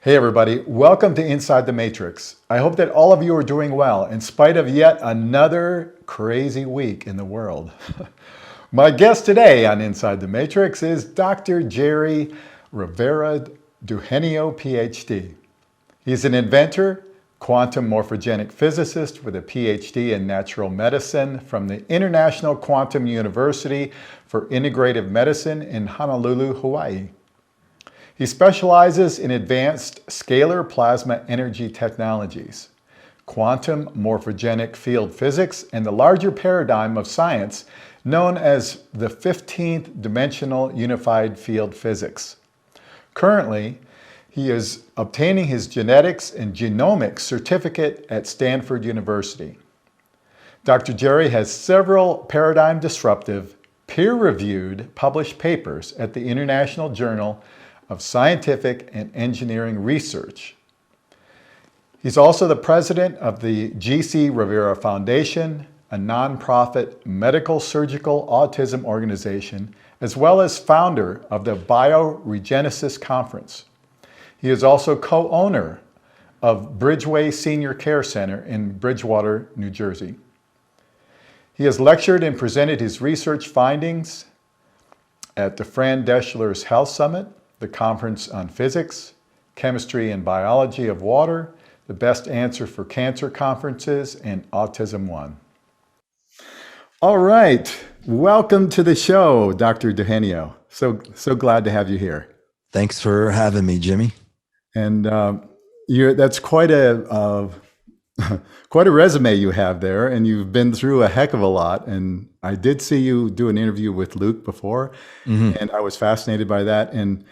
Hey everybody, welcome to Inside the Matrix. I hope that all of you are doing well in spite of yet another crazy week in the world. My guest today on Inside the Matrix is Dr. Jere Rivera-Dugenio, PhD. He's an inventor, quantum morphogenic physicist with a PhD in natural medicine from the International Quantum University for Integrative Medicine in Honolulu, Hawaii. He specializes in advanced scalar plasma energy technologies, quantum morphogenic field physics, and the larger paradigm of science known as the 15th dimensional unified field physics. Currently, he is obtaining his genetics and genomics certificate at Stanford University. Dr. Jere has several paradigm disruptive, peer-reviewed published papers at the International Journal of Scientific and Engineering Research. He's also the president of the Jere Rivera Foundation, a nonprofit medical surgical autism organization, as well as founder of the Bioregenesis Conference. He is also co-owner of Bridgeway Senior Care Center in Bridgewater, New Jersey. He has lectured and presented his research findings at the Fran Deschler's Health Summit, the Conference on Physics, Chemistry and Biology of Water, the Best Answer for Cancer Conferences, and Autism One. All right, welcome to the show, Dr. Dugenio. So glad to have you here. Thanks for having me, Jimmy. And that's quite a quite a resume you have there, and you've been through a heck of a lot. And I did see you do an interview with Luke before, and I was fascinated by that. And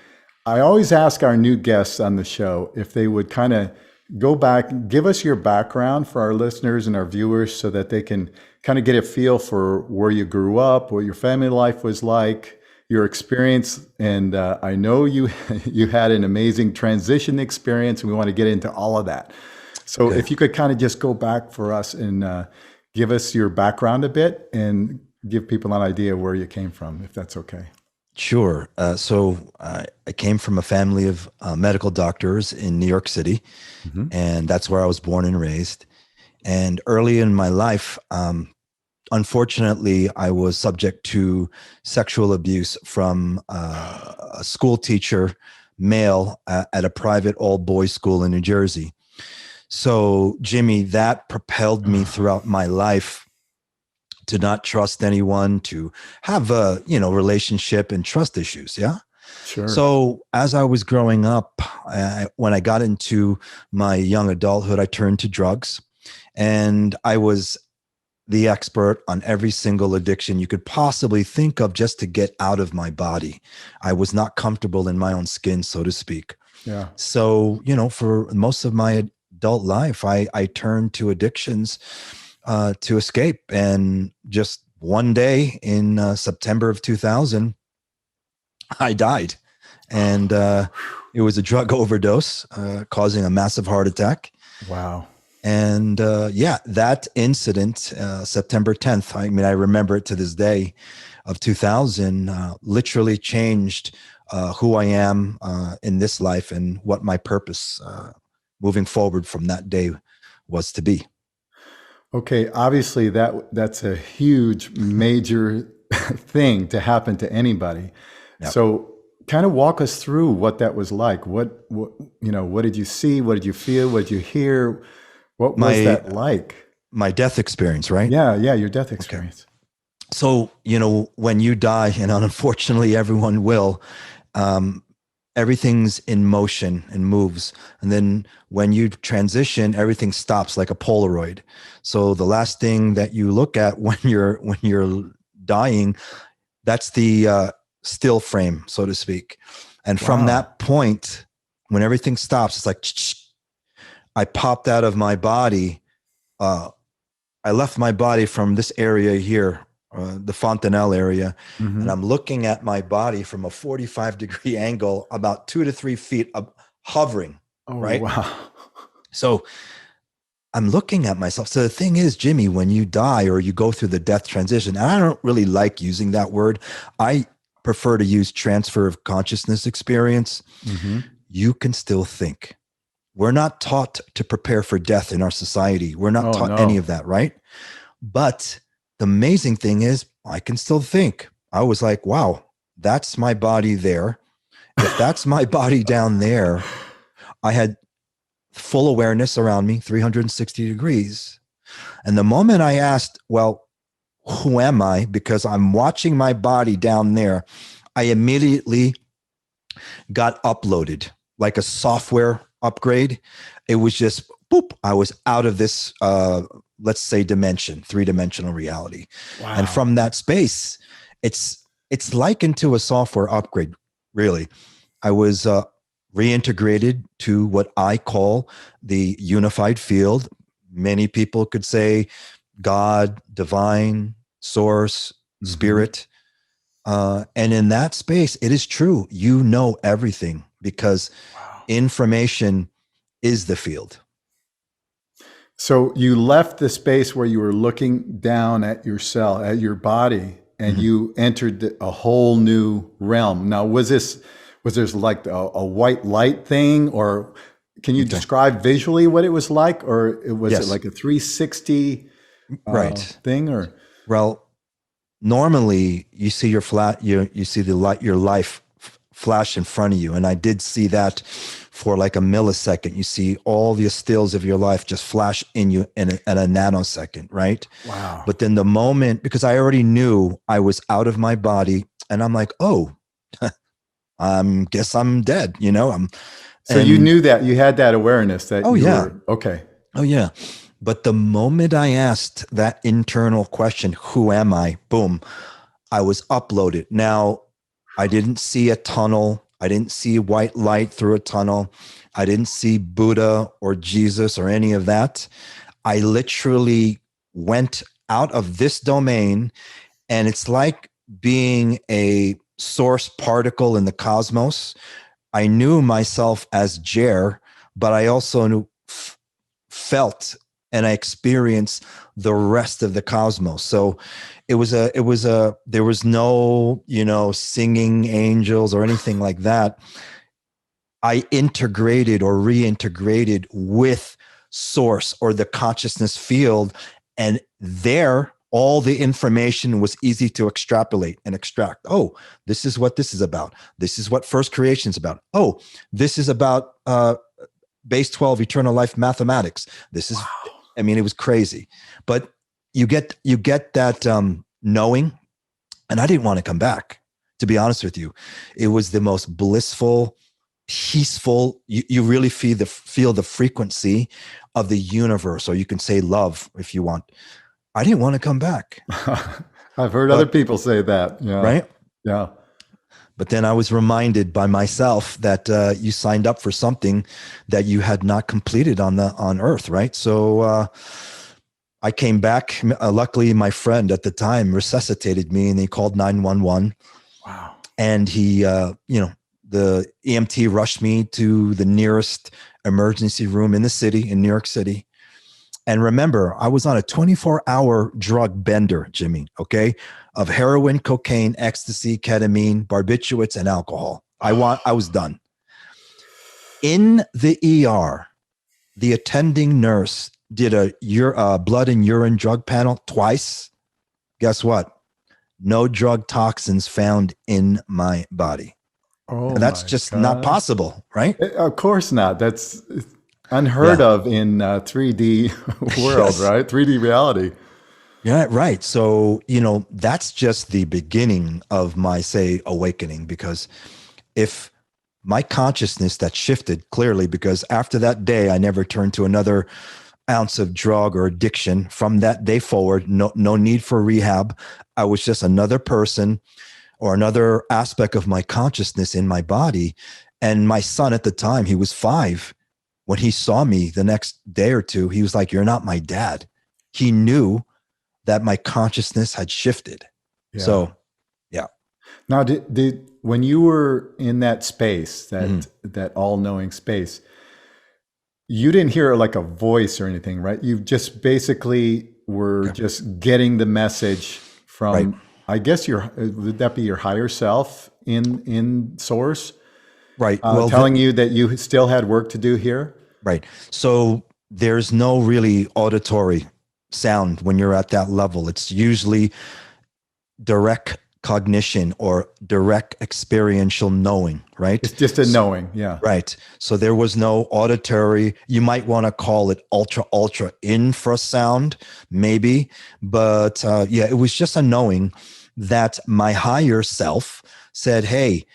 I always ask our new guests on the show if they would kind of go back, give us your background for our listeners and our viewers so that they can kind of get a feel for where you grew up, what your family life was like, your experience. And I know you had an amazing transition experience, and we want to get into all of that. So if you could kind of just go back for us and give us your background a bit and give people an idea of where you came from, if that's okay. Sure. So I came from a family of medical doctors in New York City, and that's where I was born and raised. And early in my life, unfortunately, I was subject to sexual abuse from a school teacher, male, at a private all-boys school in New Jersey. So, Jimmy, that propelled me throughout my life to not trust anyone, to have a, relationship and trust issues. Yeah. Sure. So as I was growing up, when I got into my young adulthood, I turned to drugs, and I was the expert on every single addiction you could possibly think of just to get out of my body. I was not comfortable in my own skin, so to speak. Yeah. So, for most of my adult life, I turned to addictions to escape. And just one day in September of 2000, I died. And it was a drug overdose causing a massive heart attack. Wow. And that incident, September 10th, I remember it to this day, of 2000, literally changed who I am in this life and what my purpose moving forward from that day was to be. Okay, obviously that's a huge, major thing to happen to anybody. Yep. So kind of walk us through what that was like. What did you see? What did you feel? What did you hear? What was that like? My death experience, right? Yeah, your death experience. Okay. So, when you die, and unfortunately everyone will, everything's in motion and moves. And then when you transition, everything stops like a Polaroid. So the last thing that you look at when you're dying, that's the still frame, so to speak. And from that point, when everything stops, it's like, I popped out of my body. I left my body from this area here, the Fontanelle area, and I'm looking at my body from a 45-degree angle, about 2 to 3 feet up, hovering. Right? Wow. So I'm looking at myself. So the thing is, Jimmy, when you die or you go through the death transition, and I don't really like using that word. I prefer to use transfer of consciousness experience. You can still think. we're not taught to prepare for death in our society. We're not Oh, taught any no. of that, right? But the amazing thing is, I can still think. I was like, wow, that's my body there. If that's my body down there, I had full awareness around me, 360 degrees. And the moment I asked, well, who am I? Because I'm watching my body down there, I immediately got uploaded like a software upgrade. It was just boop. I was out of this, let's say, dimension, 3-dimensional reality. And Wow. from that space, it's likened to a software upgrade, really. I was reintegrated to what I call the unified field. Many people could say God, divine, source, Hmm. spirit. And in that space, it is true. You know everything because Wow. information is the field. So you left the space where you were looking down at your cell, at your body, and Mhm. you entered a whole new realm. Now, was this like a white light thing, or can you Okay. describe visually what it was like, or was it Yes. like a 360 Right. thing, or? Well, normally you see you see the light, your life flash in front of you. And I did see that for like a millisecond. You see all the stills of your life just flash in you in a nanosecond, right? Wow. But then the moment, because I already knew I was out of my body, and I'm like, oh, guess I'm dead, So you and knew that you had that awareness that oh you yeah, were okay. oh yeah. But the moment I asked that internal question, who am I? Boom, I was uploaded. Now, I didn't see a tunnel. I didn't see white light through a tunnel. I didn't see Buddha or Jesus or any of that. I literally went out of this domain, and it's like being a source particle in the cosmos. I knew myself as Jere, but I also felt and I experienced the rest of the cosmos. So there was no, singing angels or anything like that. I integrated or reintegrated with source or the consciousness field. And there, all the information was easy to extrapolate and extract. Oh, this is what this is about. This is what first creation is about. Oh, this is about base 12 eternal life mathematics. This is, Wow. I mean, it was crazy. But you get that knowing, and I didn't want to come back, to be honest with you. It was the most blissful, peaceful. You really feel the frequency of the universe, or you can say love if you want. I didn't want to come back. I've heard other But people say that. Yeah. right. Yeah. But then I was reminded by myself that you signed up for something that you had not completed on Earth, right? So I came back. Luckily, my friend at the time resuscitated me, and he called 911. Wow. And he, the EMT rushed me to the nearest emergency room in the city, in New York City. And remember, I was on a 24-hour drug bender, Jimmy, okay, of heroin, cocaine, ecstasy, ketamine, barbiturates, and alcohol. I was done. In the ER, the attending nurse did a blood and urine drug panel twice. Guess what? No drug toxins found in my body. Oh And that's my just not God. possible, right? Of course not. That's unheard Yeah. of in 3D world, Yes. right? 3D reality. Yeah, right. So, that's just the beginning of my, say, awakening, because if my consciousness that shifted clearly, because after that day, I never turned to another ounce of drug or addiction from that day forward. No need for rehab. I was just another person or another aspect of my consciousness in my body. And my son at the time, he was 5. When he saw me the next day or two, he was like, "You're not my dad." He knew that my consciousness had shifted. Yeah. So, yeah. Now, did when you were in that space, Mhm. that all-knowing space, you didn't hear like a voice or anything, right? You just basically were Okay. just getting the message Right. from, I guess would that be your higher self in source, Right. Well, telling you that you still had work to do here? Right. So there's no really auditory sound when you're at that level. It's usually direct cognition or direct experiential knowing, right? It's just a knowing. Yeah. Right. So there was no auditory, you might want to call it ultra infrasound, maybe. But yeah, it was just a knowing that my higher self said, hey,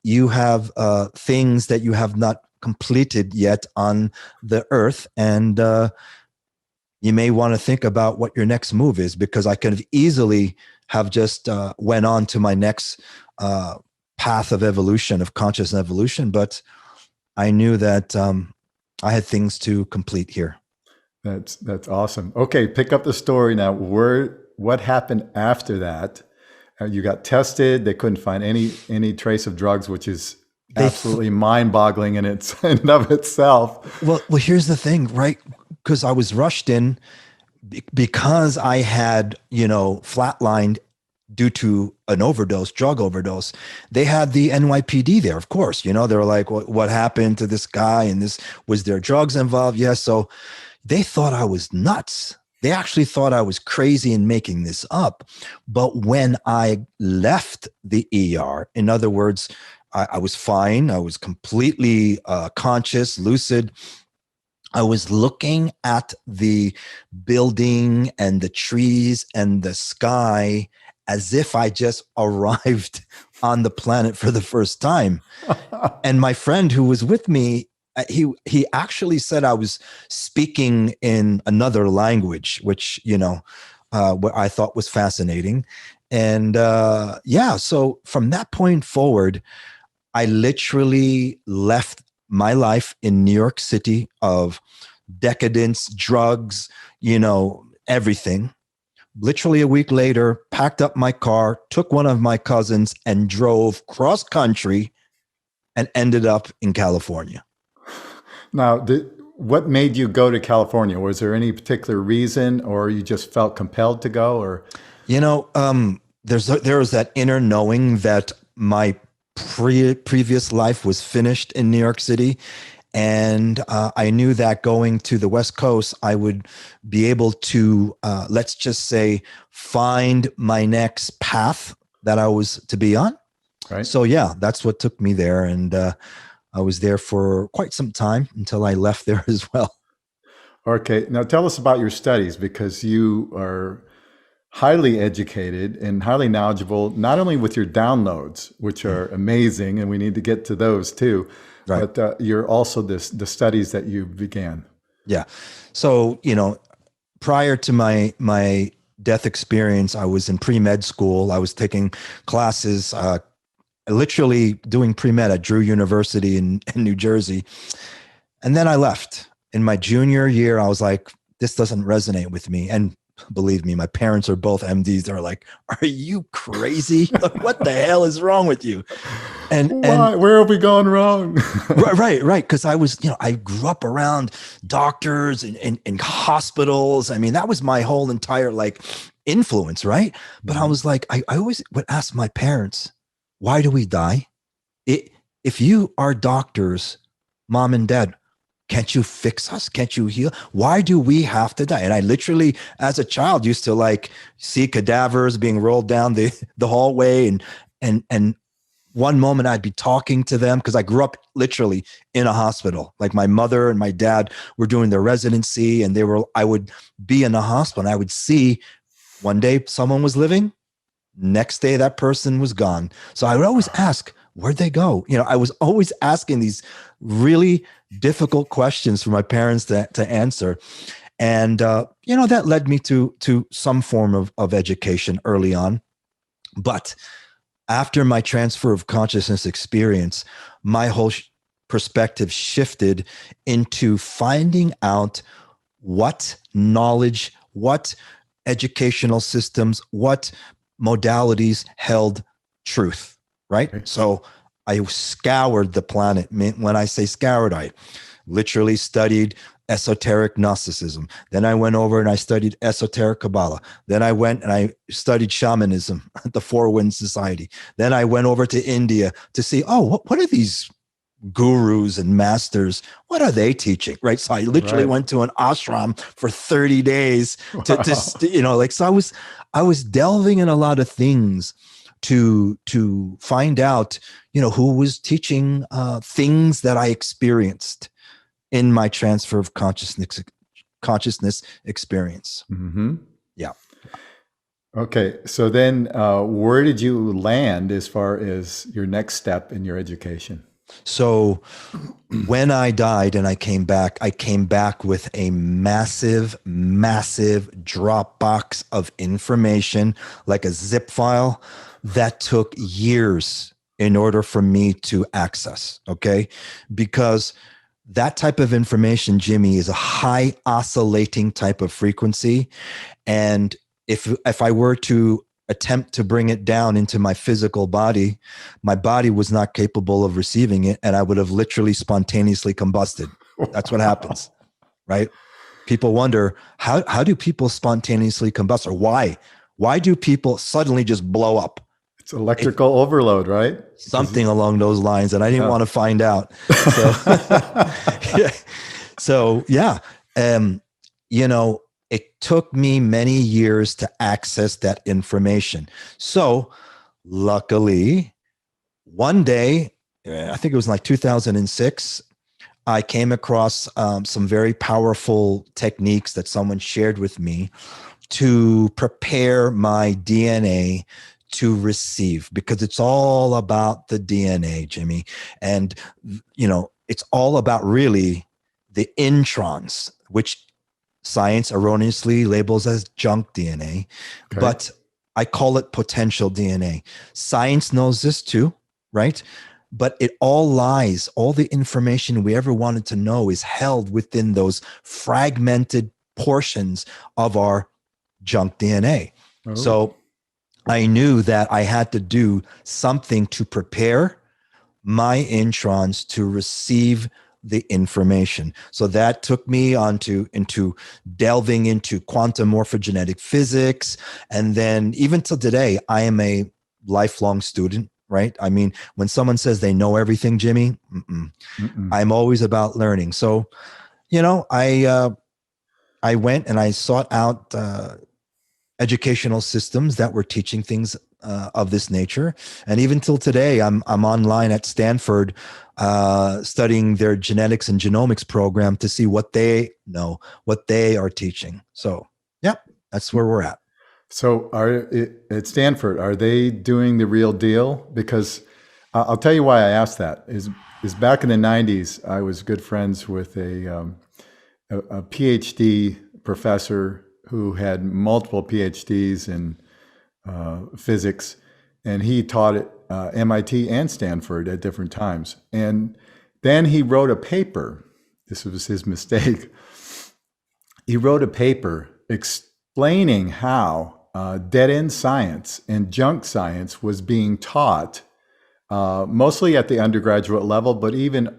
you have things that you have not completed yet on the earth. And you may want to think about what your next move is, because I could have easily have just went on to my next path of evolution, of conscious evolution. But I knew that I had things to complete here. That's awesome. Okay, pick up the story now. What happened after that? You got tested. They couldn't find any trace of drugs, which is absolutely mind-boggling in its in and of itself. Well, here's the thing, right? Because I was rushed in because I had, flatlined due to an drug overdose. They had the NYPD there, of course. They were like, what happened to this guy? And was there drugs involved? Yes. So they thought I was nuts. They actually thought I was crazy and making this up. But when I left the ER, in other words, I was fine. I was completely conscious, lucid. I was looking at the building and the trees and the sky as if I just arrived on the planet for the first time. And my friend who was with me, he actually said I was speaking in another language, which, what I thought was fascinating. And so from that point forward, I literally left my life in New York City of decadence, drugs, everything. Literally a week later, packed up my car, took one of my cousins and drove cross country and ended up in California. Now, what made you go to California? Was there any particular reason, or you just felt compelled to go? Or there was that inner knowing that my previous life was finished in New York City. And I knew that going to the West Coast, I would be able to, let's just say, find my next path that I was to be on. Right. So yeah, that's what took me there. And I was there for quite some time until I left there as well. Okay. Now tell us about your studies, because you are highly educated and highly knowledgeable, not only with your downloads, which are amazing, and we need to get to those too, right, but you're also the studies that you began. Yeah. So, prior to my death experience, I was in pre-med school. I was taking classes, literally doing pre-med at Drew University in New Jersey. And then I left. In my junior year, I was like, this doesn't resonate with me. And believe me, my parents are both MDs. They're like, are you crazy? What the hell is wrong with you? And where have we gone wrong? Right. Because I was, I grew up around doctors and hospitals. I mean, that was my whole entire influence, right? But I was like, I always would ask my parents, why do we die? If you are doctors, mom and dad, can't you fix us? Can't you heal? Why do we have to die? And I literally, as a child, used to see cadavers being rolled down the hallway, and one moment I'd be talking to them, because I grew up literally in a hospital. Like my mother and my dad were doing their residency, and I would be in a hospital, and I would see one day someone was living, next day that person was gone. So I would always ask, where'd they go? I was always asking these really difficult questions for my parents to answer. And, that led me to some form of education early on. But after my transfer of consciousness experience, my whole perspective shifted into finding out what knowledge, what educational systems, what modalities held truth, right? Okay. So I scoured the planet. When I say scoured, I literally studied esoteric Gnosticism. Then I went over and I studied esoteric Kabbalah. Then I went and I studied shamanism at the Four Winds Society. Then I went over to India to see, what are these gurus and masters, what are they teaching? Right. So I literally Right. went to an ashram for 30 days Wow. so I was delving in a lot of things to find out, who was teaching things that I experienced in my transfer of consciousness experience. Mm-hmm. Yeah. Okay, so then where did you land as far as your next step in your education? So when I died and I came back with a massive, massive Dropbox of information, like a zip file that took years in order for me to access. Okay. Because that type of information, Jimmy, is a high oscillating type of frequency. And if I were to attempt to bring it down into my physical body, my body was not capable of receiving it, and I would have literally spontaneously combusted. That's what happens, right? People wonder how do people spontaneously combust, or why do people suddenly just blow up? It's electrical overload, right? Something along those lines, and I didn't Yeah. want to find out. So, yeah. So yeah, it took me many years to access that information. So, luckily, one day, I think it was like 2006, I came across some very powerful techniques that someone shared with me to prepare my DNA to receive, because it's all about the DNA, Jimmy. And, it's all about really the introns, which science erroneously labels as junk DNA, Okay. but I call it potential DNA. Science knows this too, right? But it all lies, all the information we ever wanted to know is held within those fragmented portions of our junk DNA. Oh. So I knew that I had to do something to prepare my introns to receive the information. So that took me into delving into quantum morphogenetic physics. And then even till today, I am a lifelong student, right? I mean, when someone says they know everything, Jimmy, I'm always about learning. So, I went and I sought out educational systems that were teaching things of this nature, and even till today, I'm online at Stanford, studying their genetics and genomics program to see what they know, what they are teaching. So, yeah, that's where we're at. So at Stanford, are they doing the real deal? Because I'll tell you why I asked that. Is back in the 90s, I was good friends with a PhD professor who had multiple PhDs in physics, and he taught at MIT and Stanford at different times. And then he wrote a paper. This was his mistake. He wrote a paper explaining how dead-end science and junk science was being taught, mostly at the undergraduate level, but even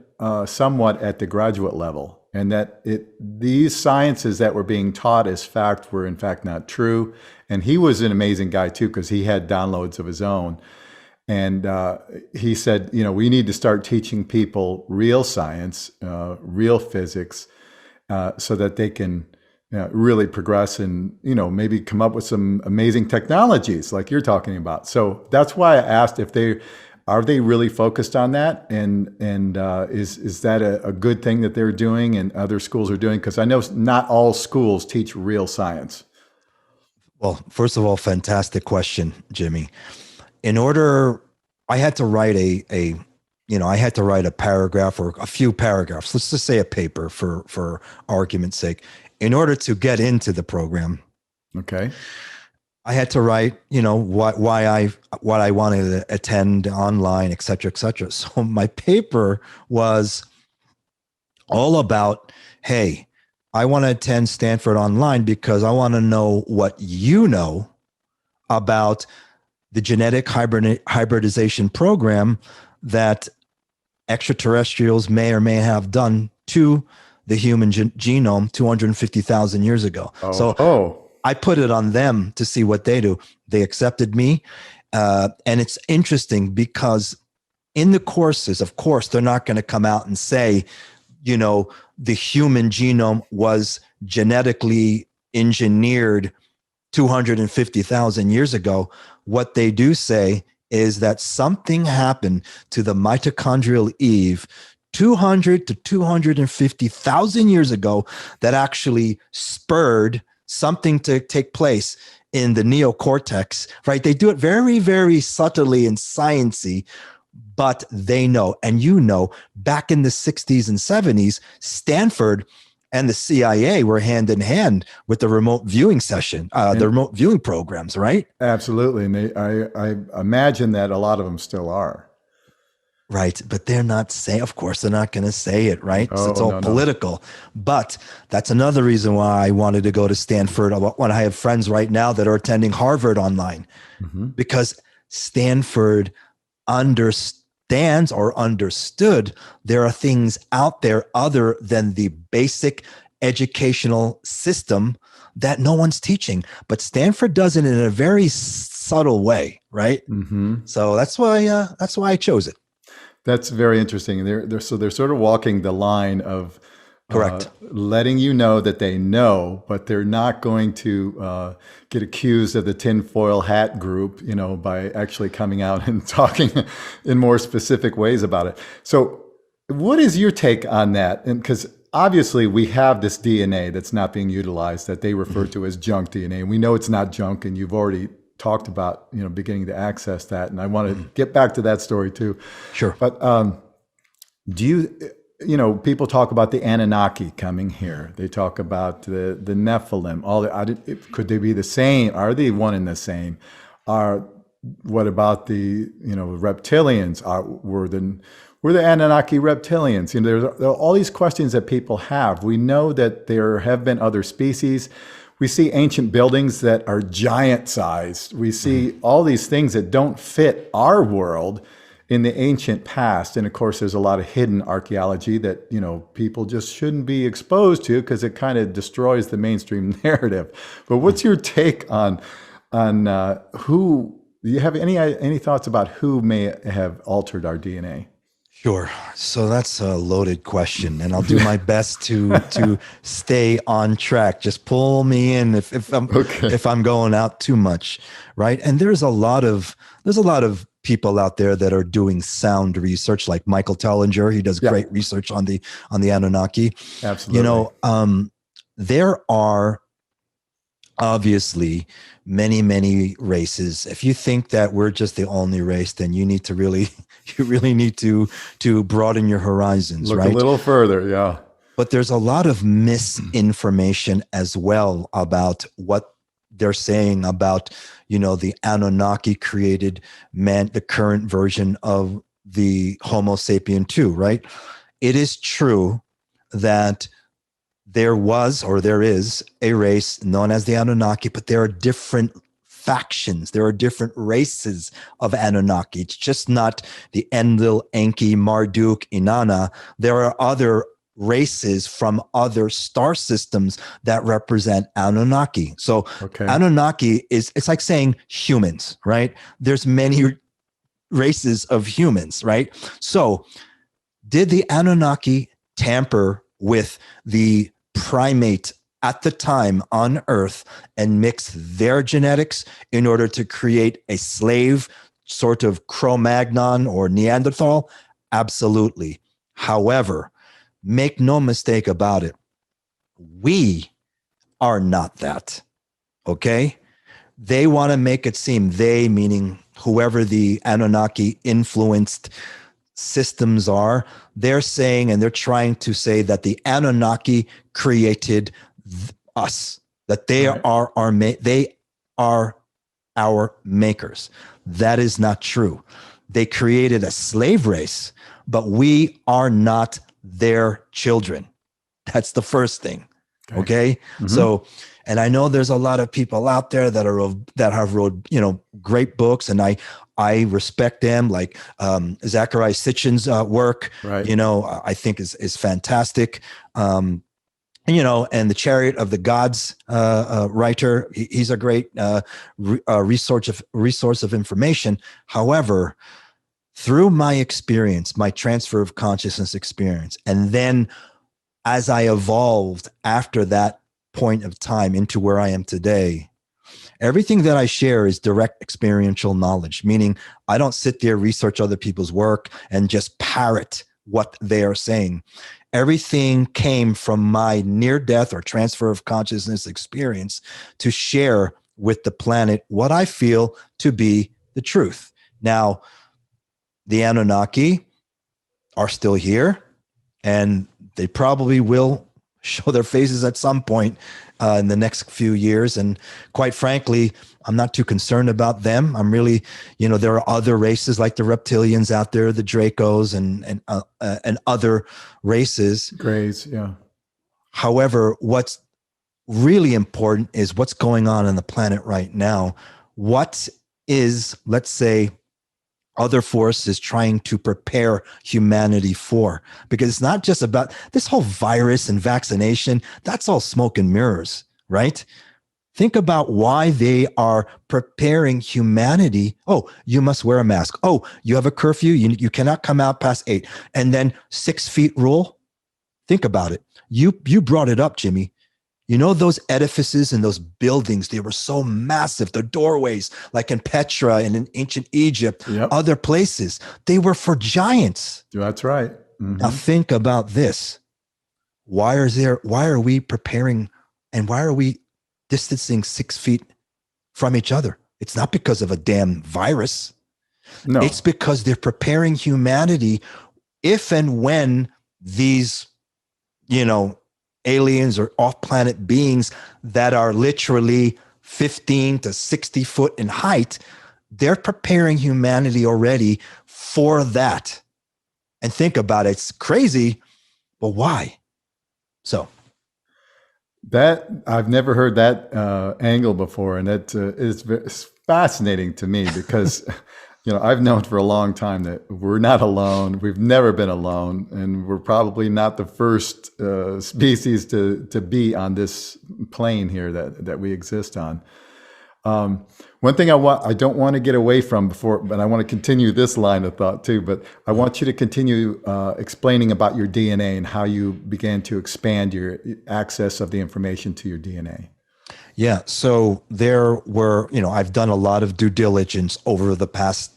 somewhat at the graduate level. And that these sciences that were being taught as fact were in fact not true. And he was an amazing guy too, because he had downloads of his own. And he said, we need to start teaching people real science, real physics, so that they can really progress and, maybe come up with some amazing technologies like you're talking about. So that's why I asked if are they really focused on that? And is that a good thing that they're doing and other schools are doing? Because I know not all schools teach real science. Well, first of all, fantastic question, Jimmy. I had to write I had to write a paragraph or a few paragraphs. Let's just say a paper for argument's sake, in order to get into the program. Okay. I had to write, what I wanted to attend online, et cetera, et cetera. So my paper was all about, hey, I want to attend Stanford online because I want to know what you know about the genetic hybridization program that extraterrestrials may or may have done to the human genome 250,000 years ago. So I put it on them to see what they do. They accepted me. And it's interesting because in the courses, of course, they're not going to come out and say, the human genome was genetically engineered 250,000 years ago. What they do say is that something happened to the mitochondrial Eve 200 to 250,000 years ago that actually spurred something to take place in the neocortex, right? They do it very, very subtly and sciencey, but they know. And back in the 60s and 70s, Stanford and the CIA were hand in hand with the remote viewing the remote viewing programs, right? Absolutely. And I imagine that a lot of them still are. Right. But they're not saying, of course, they're not going to say it, right? Oh, It's all no. political. But that's another reason why I wanted to go to Stanford. When I have friends right now that are attending Harvard online, because Stanford understands or understood there are things out there other than the basic educational system that no one's teaching. But Stanford does it in a very subtle way, right? So that's why I chose it. That's very interesting. They're sort of walking the line of correct, letting you know that they know, but they're not going to get accused of the tinfoil hat group, by actually coming out and talking in more specific ways about it. So, what is your take on that? And because obviously we have this DNA that's not being utilized that they refer to as junk DNA, and we know it's not junk, and you've already talked about beginning to access that, and I want to get back to that story too. Sure. But do you people talk about the Anunnaki coming here? They talk about the Nephilim. Could they be the same? Are they one and the same? What about the reptilians? Were the Anunnaki reptilians? There are all these questions that people have. We know that there have been other species. We see ancient buildings that are giant sized. We see all these things that don't fit our world in the ancient past. And of course, there's a lot of hidden archaeology that, people just shouldn't be exposed to because it kind of destroys the mainstream narrative. But what's your take on who, do you have any thoughts about who may have altered our DNA? Sure. So that's a loaded question, and I'll do my best to stay on track. Just pull me in if I'm going out too much, right? And there's a lot of people out there that are doing sound research, like Michael Tellinger. He does great research on the Anunnaki. Absolutely. There are obviously many races. If you think that we're just the only race, then you really need to broaden your horizons. Look right? a little further. Yeah. But there's a lot of misinformation as well about what they're saying about, the Anunnaki created the current version of the Homo sapien 2, right? It is true that there was, or there is, a race known as the Anunnaki, but there are different factions. There are different races of Anunnaki. It's just not the Enlil, Enki, Marduk, Inanna. There are other races from other star systems that represent Anunnaki. So Anunnaki it's like saying humans, right? There's many races of humans, right? So did the Anunnaki tamper with the primate at the time on Earth and mix their genetics in order to create a slave sort of Cro-Magnon or Neanderthal? Absolutely. However, make no mistake about it, we are not that, okay? They want to make it seem, they meaning whoever the Anunnaki influenced systems are, they're saying, and they're trying to say that the Anunnaki created us, that they are our makers. That is not true. They created a slave race, but we are not their children. That's the first thing. Okay. So, and I know there's a lot of people out there that have wrote, great books, and I respect them, like Zachariah Sitchin's work, right. I think is fantastic. And the Chariot of the Gods writer, he's a great resource of information. However, through my experience, my transfer of consciousness experience, and then as I evolved after that point of time into where I am today, everything that I share is direct experiential knowledge, meaning I don't sit there, research other people's work, and just parrot what they are saying. Everything came from my near death or transfer of consciousness experience to share with the planet what I feel to be the truth. Now, the Anunnaki are still here, and they probably will show their faces at some point in the next few years. And quite frankly, I'm not too concerned about them. I'm really, there are other races like the reptilians out there, the Dracos, and other races. Grays, yeah. However, what's really important is what's going on the planet right now. What is, let's say, other forces trying to prepare humanity for? Because it's not just about this whole virus and vaccination. That's all smoke and mirrors, right? Think about why they are preparing humanity. Oh, you must wear a mask. Oh, you have a curfew. You cannot come out past 8. And then 6 feet rule. Think about it. You brought it up, Jimmy. Those edifices and those buildings, they were so massive. The doorways, like in Petra and in ancient Egypt, other places, they were for giants. That's right. Mm-hmm. Now think about this. Why are we preparing, and why are we distancing 6 feet from each other? It's not because of a damn virus. No. It's because they're preparing humanity if and when these, aliens or off-planet beings that are literally 15 to 60 foot in height, they're preparing humanity already for that. And think about it. It's crazy, but why? So that I've never heard that angle before, and that is fascinating to me because I've known for a long time that we're not alone. We've never been alone, and we're probably not the first species to be on this plane here that we exist on. One thing I don't want to get away from before, but I want to continue this line of thought too. But I want you to continue explaining about your DNA and how you began to expand your access of the information to your DNA. Yeah. So there were, I've done a lot of due diligence over the past,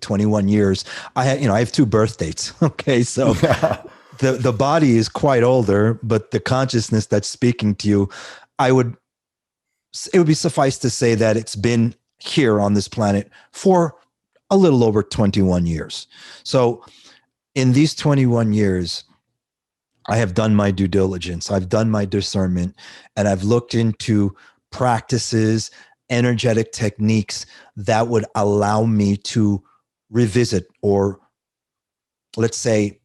21 years. I have 2 birth dates. Okay. So the body is quite older, but the consciousness that's speaking to you, it would be suffice to say that it's been here on this planet for a little over 21 years. So in these 21 years, I have done my due diligence. I've done my discernment, and I've looked into practices, energetic techniques that would allow me to revisit, or let's say,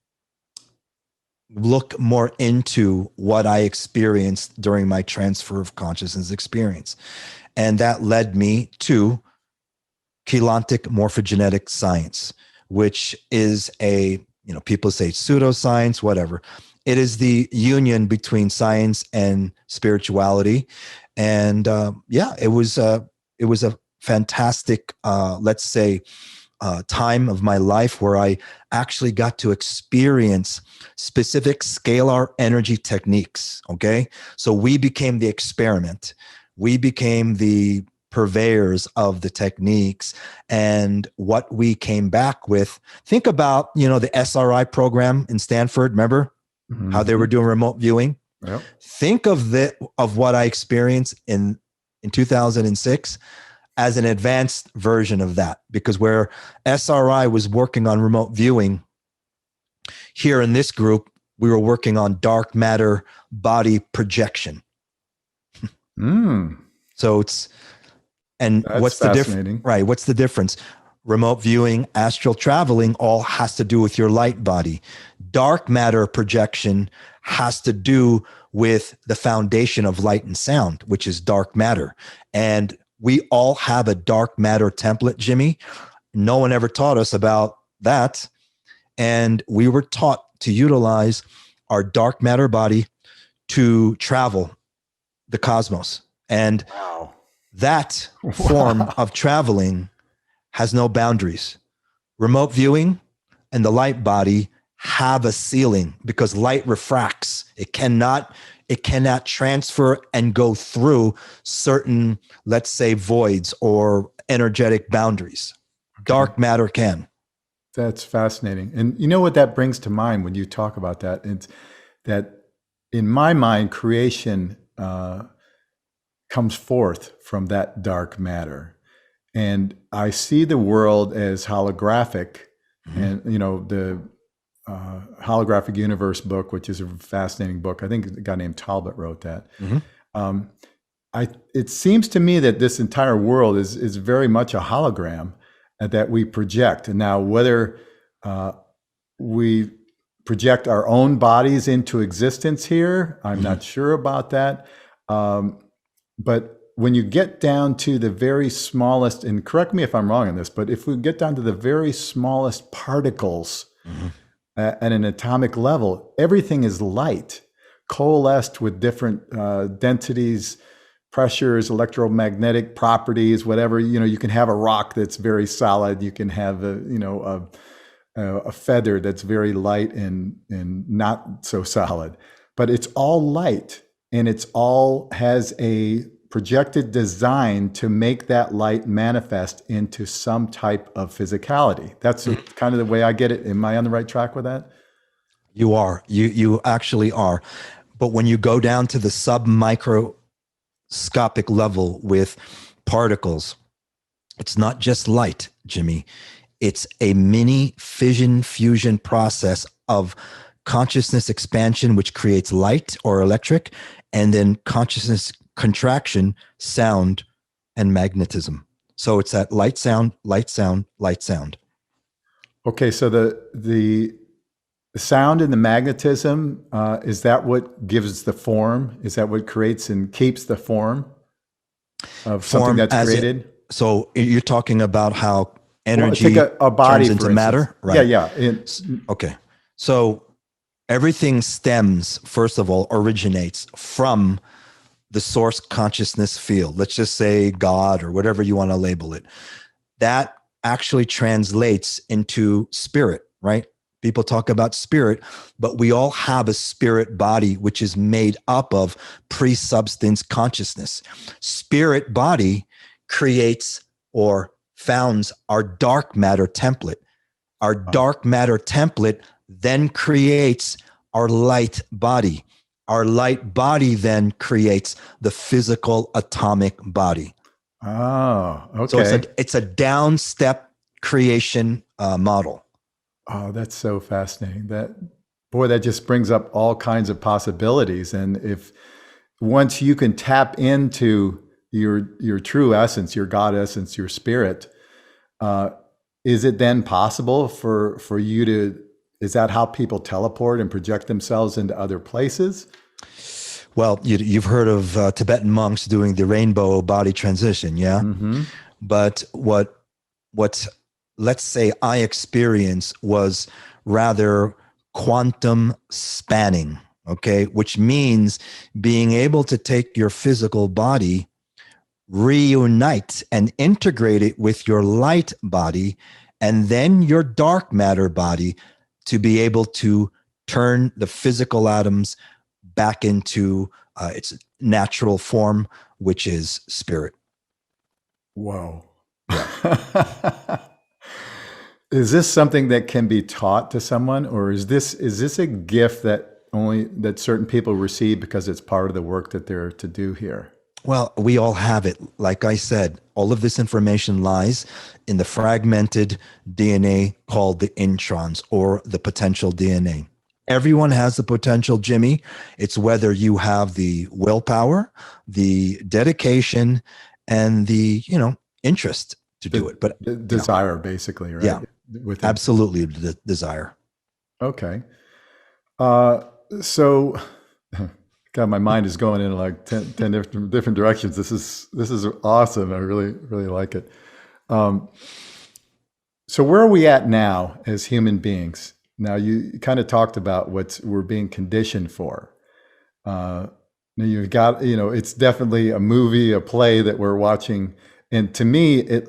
look more into what I experienced during my transfer of consciousness experience. And that led me to chelantic morphogenetic science, which is people say pseudoscience, whatever. It is the union between science and spirituality. And it was a fantastic, let's say, time of my life where I actually got to experience specific scalar energy techniques. Okay. So we became the experiment. We became the purveyors of the techniques, and what we came back with. Think about, the SRI program in Stanford. Remember how they were doing remote viewing? Yep. Think of what I experienced in 2006 as an advanced version of that, because where SRI was working on remote viewing, here in this group, we were working on dark matter body projection. So what's the difference? Right. What's the difference? Remote viewing, astral traveling, all has to do with your light body. Dark matter projection has to do with the foundation of light and sound, which is dark matter. And we all have a dark matter template, Jimmy. No one ever taught us about that. And we were taught to utilize our dark matter body to travel the cosmos. And that form of traveling has no boundaries. Remote viewing and the light body have a ceiling because light refracts. It cannot transfer and go through certain, let's say, voids or energetic boundaries. Dark matter can. That's fascinating. And you know what that brings to mind when you talk about that? It's that in my mind, creation comes forth from that dark matter. And I see the world as holographic. And, the Holographic Universe book, which is a fascinating book. I think a guy named Talbot wrote that. Um, it seems to me that this entire world is very much a hologram that we project. And now, whether we project our own bodies into existence here, I'm not sure about that. But when you get down to the very smallest, and correct me if I'm wrong on this, but if we get down to the very smallest particles at an atomic level, everything is light, coalesced with different densities, pressures, electromagnetic properties, whatever. You can have a rock that's very solid. You can have a feather that's very light and not so solid, but it's all light, and it's all has a projected design to make that light manifest into some type of physicality. That's kind of the way I get it. Am I on the right track with that? You are. You actually are. But when you go down to the submicroscopic level with particles, it's not just light, Jimmy. It's a mini fission fusion process of consciousness expansion, which creates light or electric, and then consciousness contraction, sound, and magnetism. So it's that light, sound, light, sound, light, sound. Okay, so the sound and the magnetism, is that what gives the form? Is that what creates and keeps the form of something that's created? So you're talking about how energy take a body, turns into matter, right? Yeah. Okay. So everything stems, first of all, originates from the source consciousness field. Let's just say God or whatever you want to label it. That actually translates into spirit, right? People talk about spirit, but we all have a spirit body, which is made up of pre-substance consciousness. Spirit body creates or founds our dark matter template. Our dark matter template then creates our light body. Our light body then creates the physical atomic body. Oh, okay. So it's a down step creation model. Oh, that's so fascinating. That just brings up all kinds of possibilities. And if once you can tap into your true essence, your God essence, your spirit, is it then possible for you to? Is that how people teleport and project themselves into other places? Well, you've heard of Tibetan monks doing the rainbow body transition, yeah? Mm-hmm. But what let's say I experienced was rather quantum spanning, okay? Which means being able to take your physical body, reunite and integrate it with your light body, and then your dark matter body to be able to turn the physical atoms back into its natural form, which is spirit. Whoa. Is this something that can be taught to someone, or is this a gift that certain people receive because it's part of the work that they're to do here? Well, we all have it. Like I said, all of this information lies in the fragmented DNA called the introns or the potential DNA. Everyone has the potential, Jimmy. It's whether you have the willpower, the dedication, and the interest to do it. But the desire, basically, right? Yeah, absolutely, the desire. Okay. So, God, my mind is going in like 10 different directions. This is awesome. I really, really like it. So where are we at now as human beings? Now, you kind of talked about what we're being conditioned for. Now you've got, it's definitely a movie, a play that we're watching And to me, it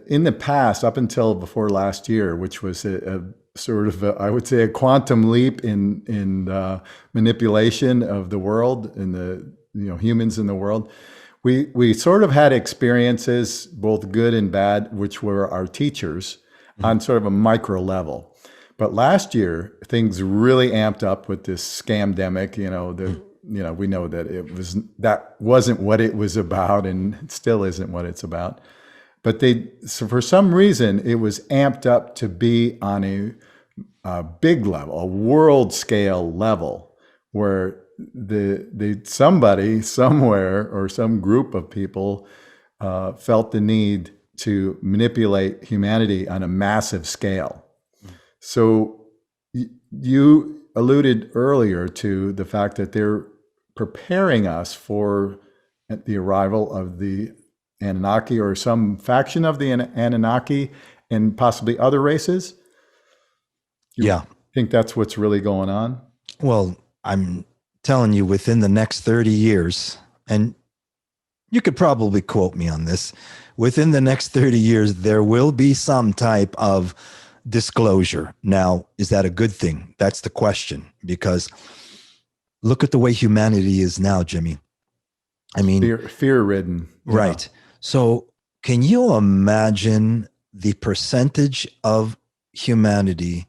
in the past, up until before last year, which was a sort of, I would say, a quantum leap in manipulation of the world and the humans in the world. We sort of had experiences, both good and bad, which were our teachers on sort of a micro level. But last year, things really amped up with this scamdemic. We know that that wasn't what it was about, and it still isn't what it's about. But so for some reason, it was amped up to be on a big level, a world scale level, where somebody somewhere or some group of people felt the need to manipulate humanity on a massive scale. So you alluded earlier to the fact that they're preparing us for the arrival of the Anunnaki or some faction of the Anunnaki and possibly other races. Yeah. Think that's what's really going on? Well, I'm telling you, within the next 30 years, and you could probably quote me on this, within the next 30 years, there will be some type of disclosure. Now, is that a good thing? That's the question, because look at the way humanity is now, Jimmy. I mean, fear-ridden. Right. Yeah. So can you imagine the percentage of humanity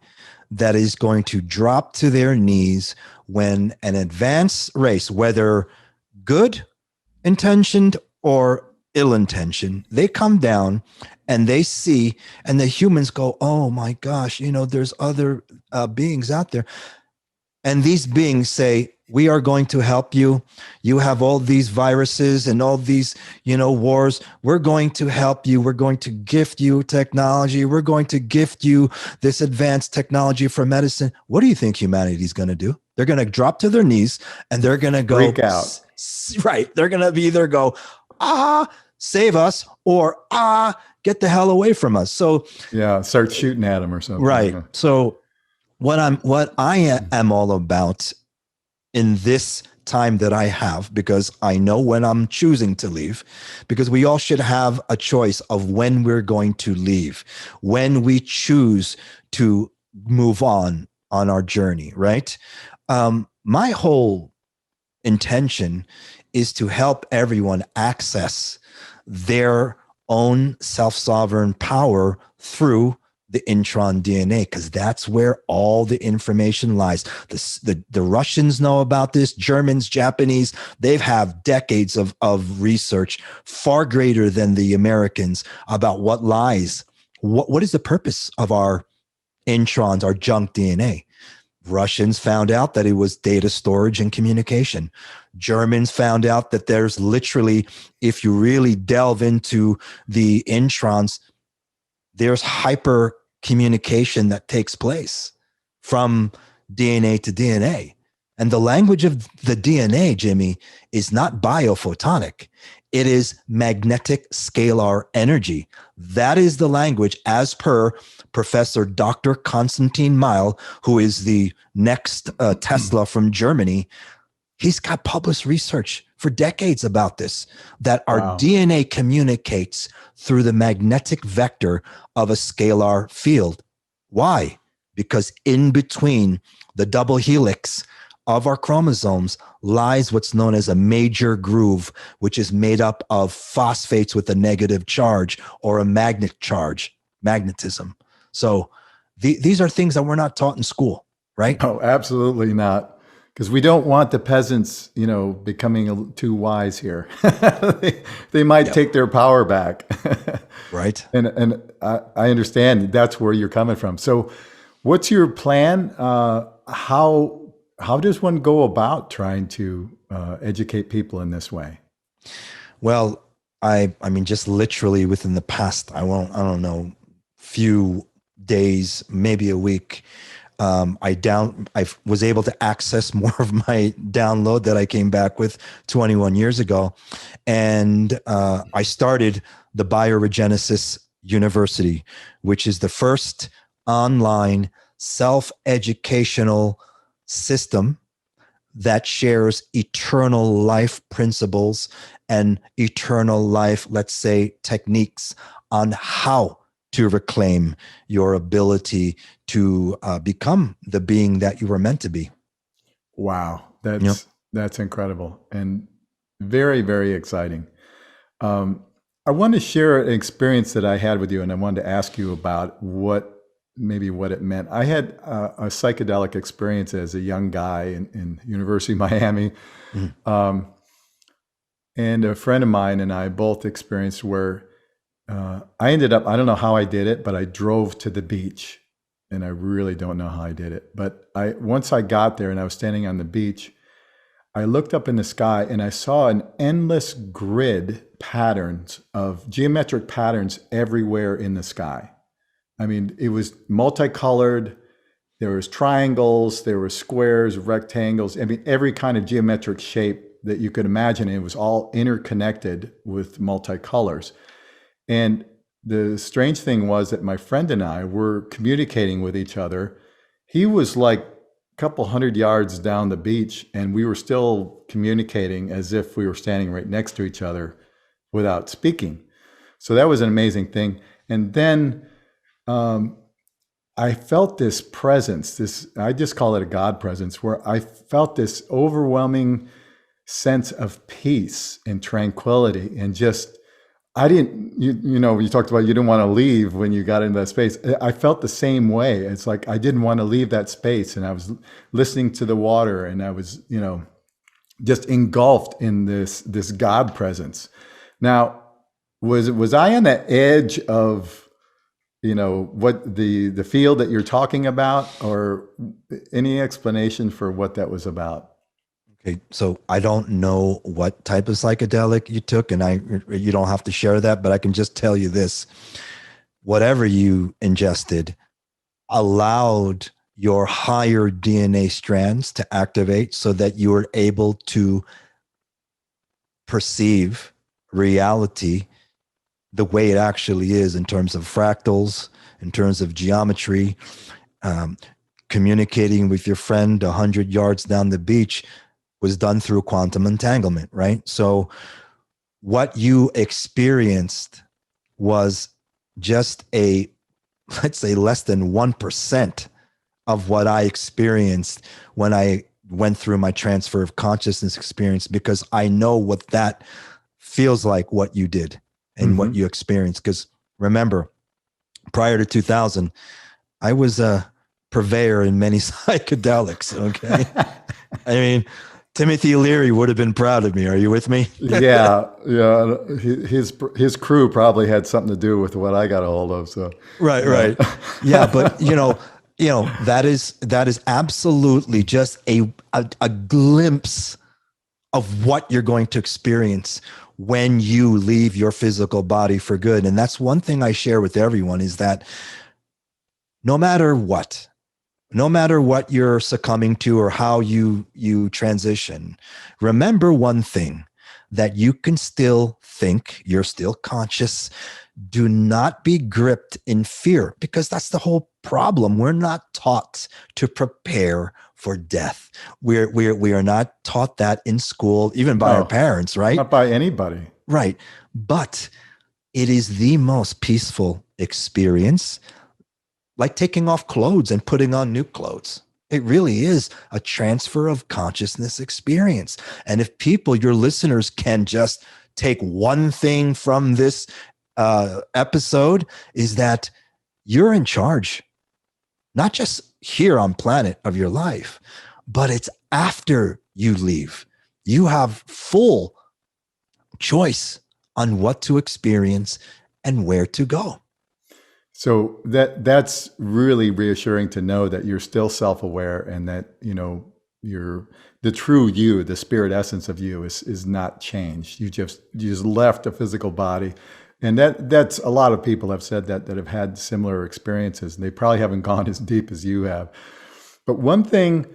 that is going to drop to their knees when an advanced race, whether good intentioned or ill intentioned, they come down and they see, and the humans go, oh my gosh, there's other beings out there. And these beings say, we are going to help you. You have all these viruses and all these, wars. We're going to help you. We're going to gift you technology. We're going to gift you this advanced technology for medicine. What do you think humanity is going to do? They're going to drop to their knees and they're going to go freak out. Right. They're going to either go, save us, or get the hell away from us. So yeah, start shooting at them or something. Right. So what I am all about in this time that I have, because I know when I'm choosing to leave, because we all should have a choice of when we're going to leave, when we choose to move on our journey, right? My whole intention is to help everyone access their own self-sovereign power through the intron DNA, because that's where all the information lies. The Russians know about this, Germans, Japanese, they've have decades of research far greater than the Americans about what lies. What is the purpose of our introns, our junk DNA? Russians found out that it was data storage and communication. Germans found out that there's literally, if you really delve into the introns, there's hyper communication that takes place from DNA to DNA. And the language of the DNA, Jimmy, is not biophotonic. It is magnetic scalar energy. That is the language, as per Professor Dr. Konstantin Meil, who is the next Tesla from Germany. He's got published research for decades about this, that our DNA communicates through the magnetic vector of a scalar field. Why? Because in between the double helix of our chromosomes lies what's known as a major groove, which is made up of phosphates with a negative charge or a magnetism. So these are things that we're not taught in school, right? Oh, absolutely not. Because we don't want the peasants, becoming too wise here. they might take their power back. Right. And I understand that's where you're coming from. So what's your plan? How does one go about trying to educate people in this way? Well, I mean, just literally within the past, I don't know, few days, maybe a week, I was able to access more of my download that I came back with 21 years ago. And I started the Bioregenesis University, which is the first online self-educational system that shares eternal life principles and eternal life, let's say, techniques on how to reclaim your ability to become the being that you were meant to be. Wow, Yep. that's incredible and very, very exciting. I want to share an experience that I had with you, and I wanted to ask you about what it meant. I had a psychedelic experience as a young guy in University of Miami, Mhm. and a friend of mine and I both experienced where I ended up. I don't know how I did it, but I drove to the beach, and I really don't know how I did it. But once I got there and I was standing on the beach, I looked up in the sky and I saw an endless grid patterns of geometric patterns everywhere in the sky. I mean, it was multicolored. There was triangles, there were squares, rectangles. I mean, every kind of geometric shape that you could imagine. It was all interconnected with multicolors. And the strange thing was that my friend and I were communicating with each other. He was like couple hundred yards down the beach, and we were still communicating as if we were standing right next to each other without speaking. So that was an amazing thing. And then I felt this presence, I just call it a God presence, where I felt this overwhelming sense of peace and tranquility and just I didn't, you talked about you didn't want to leave when you got into that space. I felt the same way. It's like I didn't want to leave that space, and I was listening to the water, and I was, just engulfed in this God presence. Now, was I on the edge of, what the field that you're talking about, or any explanation for what that was about? Okay, so I don't know what type of psychedelic you took, and you don't have to share that, but I can just tell you this. Whatever you ingested allowed your higher DNA strands to activate so that you were able to perceive reality the way it actually is in terms of fractals, in terms of geometry, um, communicating with your friend 100 yards down the beach was done through quantum entanglement, right? So what you experienced was just let's say less than 1% of what I experienced when I went through my transfer of consciousness experience, because I know what that feels like, what you did and what you experienced. Because remember, prior to 2000, I was a purveyor in many psychedelics. Okay. I mean, Timothy Leary would have been proud of me. Are you with me? Yeah. His crew probably had something to do with what I got a hold of. So Right. Yeah, but that is absolutely just a glimpse of what you're going to experience when you leave your physical body for good. And that's one thing I share with everyone, is that no matter what, you're succumbing to or how you transition, remember one thing, that you can still think, you're still conscious. Do not be gripped in fear, because that's the whole problem. We're not taught to prepare for death. We are not taught that in school, even by our no, parents, right? not by anybody. Right. But it is the most peaceful experience, like taking off clothes and putting on new clothes. It really is a transfer of consciousness experience. And if people, your listeners, can just take one thing from this episode, is that you're in charge, not just here on planet of your life, but it's after you leave. You have full choice on what to experience and where to go. So that's really reassuring to know that you're still self-aware, and that you're the true you, the spirit essence of you is not changed. You just left a physical body, and that's a lot of people have said that have had similar experiences, and they probably haven't gone as deep as you have. But one thing,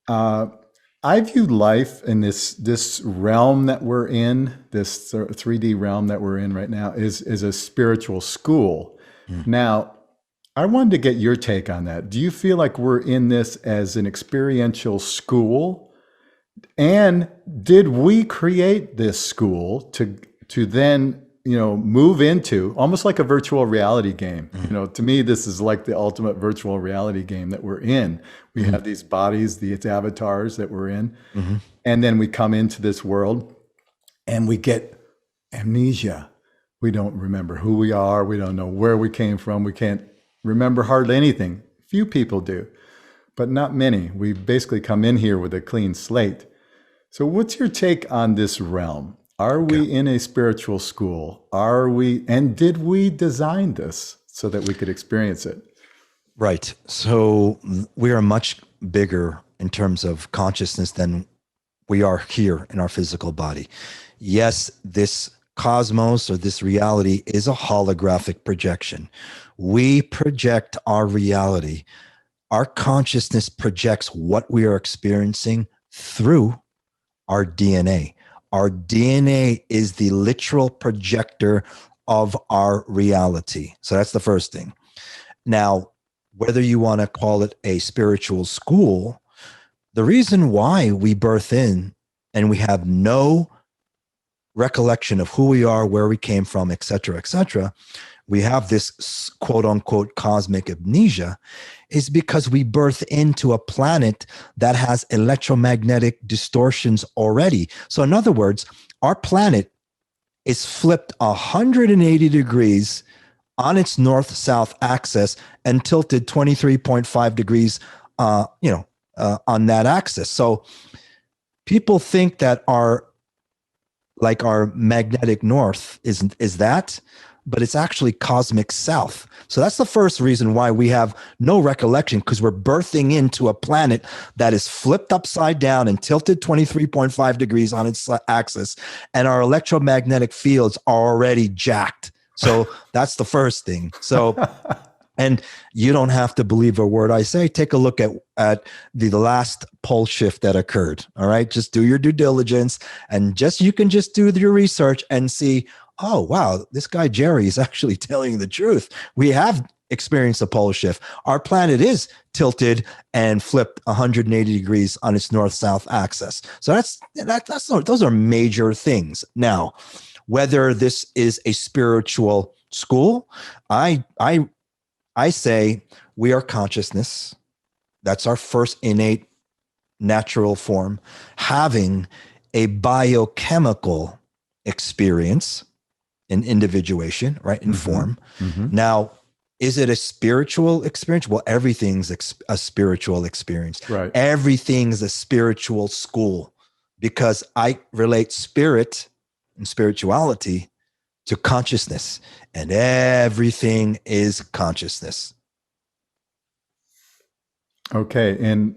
I view life in this realm that we're in, this 3D realm that we're in right now, is a spiritual school. Now, I wanted to get your take on that. Do you feel like we're in this as an experiential school, And did we create this school to then, move into almost like a virtual reality game? To me, this is like the ultimate virtual reality game that we're in. We Mm-hmm. have these bodies, these avatars that we're in, Mm-hmm. and then we come into this world and we get amnesia. We don't remember who we are. We don't know where we came from. We can't remember hardly anything. Few people do, but not many. We basically come in here with a clean slate. So what's your take on this realm? Are Okay. we in a spiritual school? And did we design this so that we could experience it? Right. So we are much bigger in terms of consciousness than we are here in our physical body. Yes, this cosmos or this reality is a holographic projection. We project our reality. Our consciousness projects what we are experiencing through our DNA. Our DNA is the literal projector of our reality. So that's the first thing. Now, whether you want to call it a spiritual school, the reason why we birth in and we have no recollection of who we are, where we came from, et cetera, we have this quote unquote cosmic amnesia, is because we birth into a planet that has electromagnetic distortions already. So, in other words, our planet is flipped 180 degrees on its north-south axis and tilted 23.5 degrees, on that axis. So people think that our magnetic north is that, but it's actually cosmic south. So that's the first reason why we have no recollection, because we're birthing into a planet that is flipped upside down and tilted 23.5 degrees on its axis, and our electromagnetic fields are already jacked. So that's the first thing. So, and you don't have to believe a word I say. Take a look at the last pole shift that occurred. All right. Just do your due diligence, and you can just do your research and see, oh, wow, this guy Jerry is actually telling the truth. We have experienced a pole shift. Our planet is tilted and flipped 180 degrees on its north-south axis. So those are major things. Now, whether this is a spiritual school, I say we are consciousness. That's our first innate natural form, having a biochemical experience in individuation, right? In form. Mm-hmm. Now, is it a spiritual experience? Well, everything's a spiritual experience. Right. Everything's a spiritual school, because I relate spirit and spirituality to consciousness, and everything is consciousness. Okay. And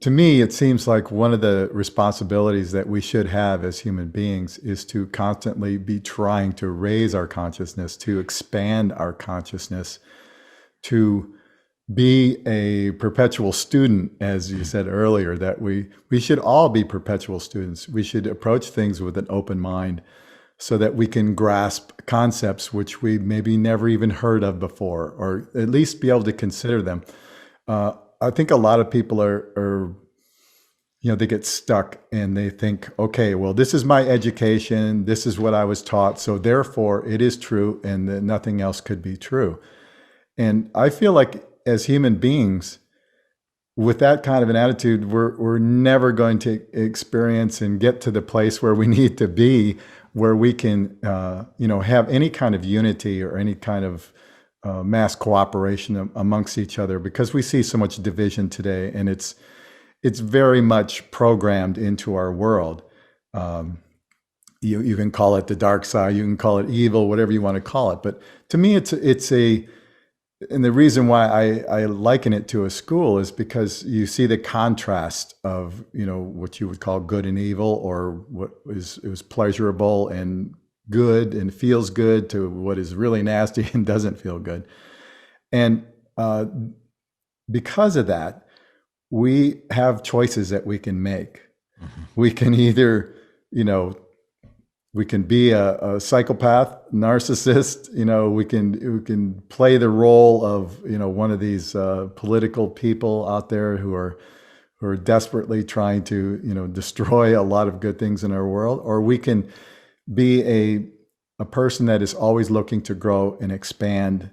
to me, it seems like one of the responsibilities that we should have as human beings is to constantly be trying to raise our consciousness, to expand our consciousness, to be a perpetual student, as you said earlier, that we should all be perpetual students. We should approach things with an open mind so that we can grasp concepts which we maybe never even heard of before, or at least be able to consider them. I think a lot of people are they get stuck and they think, okay, well, this is my education. This is what I was taught. So therefore it is true, and that nothing else could be true. And I feel like as human beings, with that kind of an attitude, we're never going to experience and get to the place where we need to be, where we can, have any kind of unity or any kind of mass cooperation amongst each other, because we see so much division today, and it's very much programmed into our world. You can call it the dark side, you can call it evil, whatever you want to call it. But to me, and the reason why I liken it to a school is because you see the contrast of, what you would call good and evil, or what was pleasurable and good and feels good, to what is really nasty and doesn't feel good. And because of that, we have choices that we can make. Mm-hmm. We can either, we can be a psychopath, narcissist. We can play the role of, one of these political people out there who are who are desperately trying to, destroy a lot of good things in our world, or we can be a person that is always looking to grow and expand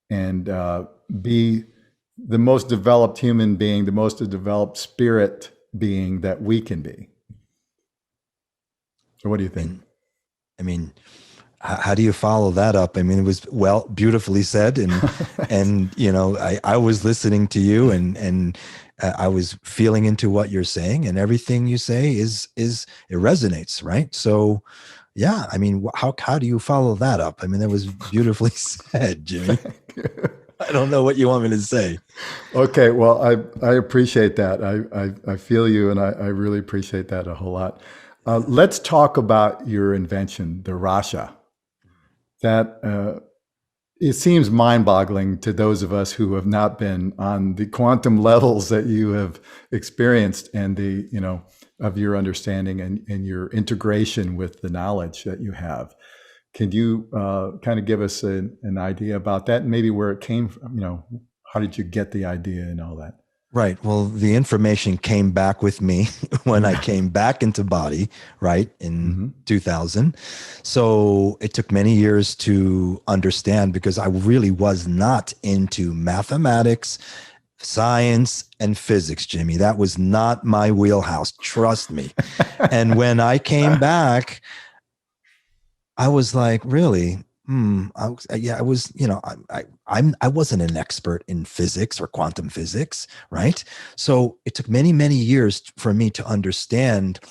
and be the most developed human being, the most developed spirit being that we can be. So what do you think? I mean, how do you follow that up? I mean, it was beautifully said, and and I was listening to you, and I was feeling into what you're saying, and everything you say is it resonates, right? So, yeah, I mean, how do you follow that up? I mean, that was beautifully said, Jimmy. I don't know what you want me to say. Okay, well, I appreciate that. I feel you, and I really appreciate that a whole lot. Let's talk about your invention, the Rasha. That it seems mind-boggling to those of us who have not been on the quantum levels that you have experienced, and the of your understanding and your integration with the knowledge that you have. Can you kind of give us an idea about that, and maybe where it came from? How did you get the idea and all that? Right. Well, the information came back with me when I came back into body, right, in 2000. So it took many years to understand, because I really was not into mathematics, science, and physics, Jimmy. That was not my wheelhouse. Trust me. And when I came back, I was like, really? I was, I wasn't an expert in physics or quantum physics, right? So it took many, many years for me to understand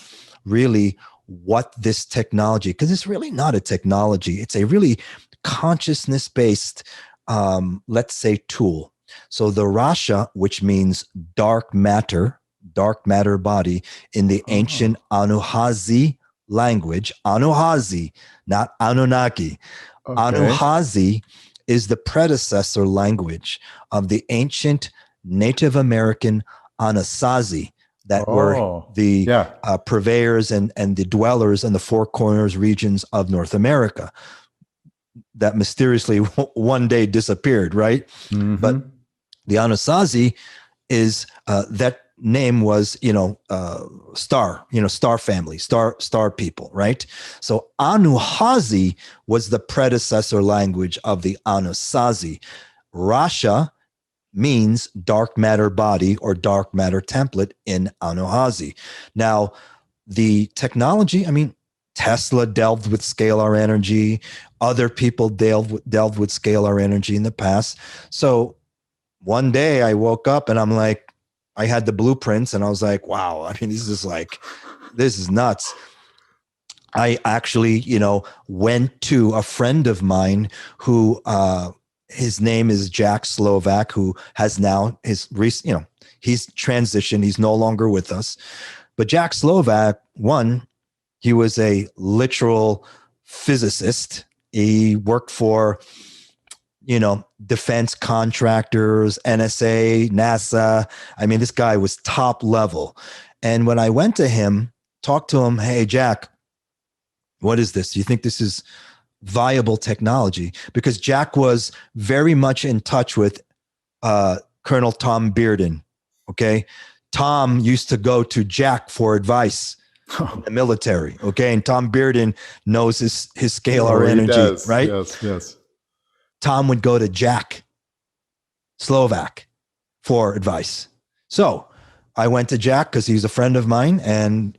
really what this technology, because it's really not a technology. It's a really consciousness-based, let's say, tool. So the Rasha, which means dark matter body in the ancient Anuhazi language, Anuhazi, not Anunnaki. Okay. Anuhazi is the predecessor language of the ancient Native American Anasazi that were the purveyors and the dwellers in the Four Corners regions of North America that mysteriously one day disappeared, right? Mm-hmm. But the Anasazi is that name was, star family, star people, right? So Anuhazi was the predecessor language of the Anasazi. Rasha means dark matter body or dark matter template in Anuhazi. Now, the technology, I mean, Tesla delved with scalar energy. Other people delved with scalar energy in the past. So one day I woke up and I'm like, I had the blueprints and I was like, wow, I mean, this is nuts. I actually, went to a friend of mine who, his name is Jack Slovak, who has now he's transitioned. He's no longer with us. But Jack Slovak, he was a literal physicist. He worked for, defense contractors, NSA, NASA. I mean, this guy was top level. And when I went to him, talked to him, hey, Jack, what is this? Do you think this is viable technology? Because Jack was very much in touch with Colonel Tom Bearden. Okay. Tom used to go to Jack for advice in the military. Okay. And Tom Bearden knows his scalar energy, does. Right? Yes. Tom would go to Jack Slovak for advice. So I went to Jack because he's a friend of mine. And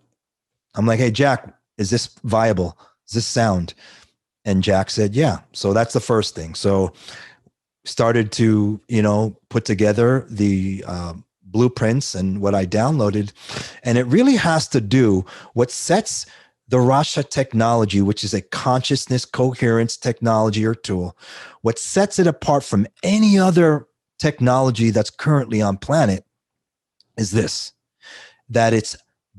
I'm like, hey, Jack, is this viable? Is this sound? And Jack said, yeah. So that's the first thing. So started to, put together the blueprints and what I downloaded. And it really has to do what sets the Rasha technology, which is a consciousness coherence technology or tool, what sets it apart from any other technology that's currently on planet is this, that it's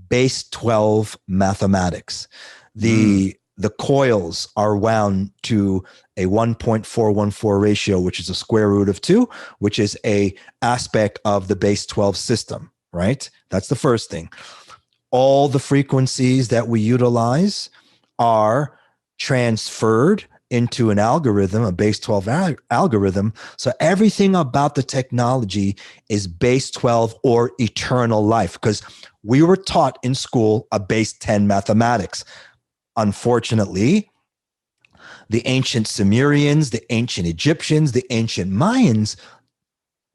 base 12 mathematics. The coils are wound to a 1.414 ratio, which is a square root of 2, which is a aspect of the base 12 system, right? That's the first thing. All the frequencies that we utilize are transferred into an algorithm, a base 12 algorithm. So everything about the technology is base 12 or eternal life, because we were taught in school a base 10 mathematics. Unfortunately, the ancient Sumerians, the ancient Egyptians, the ancient Mayans,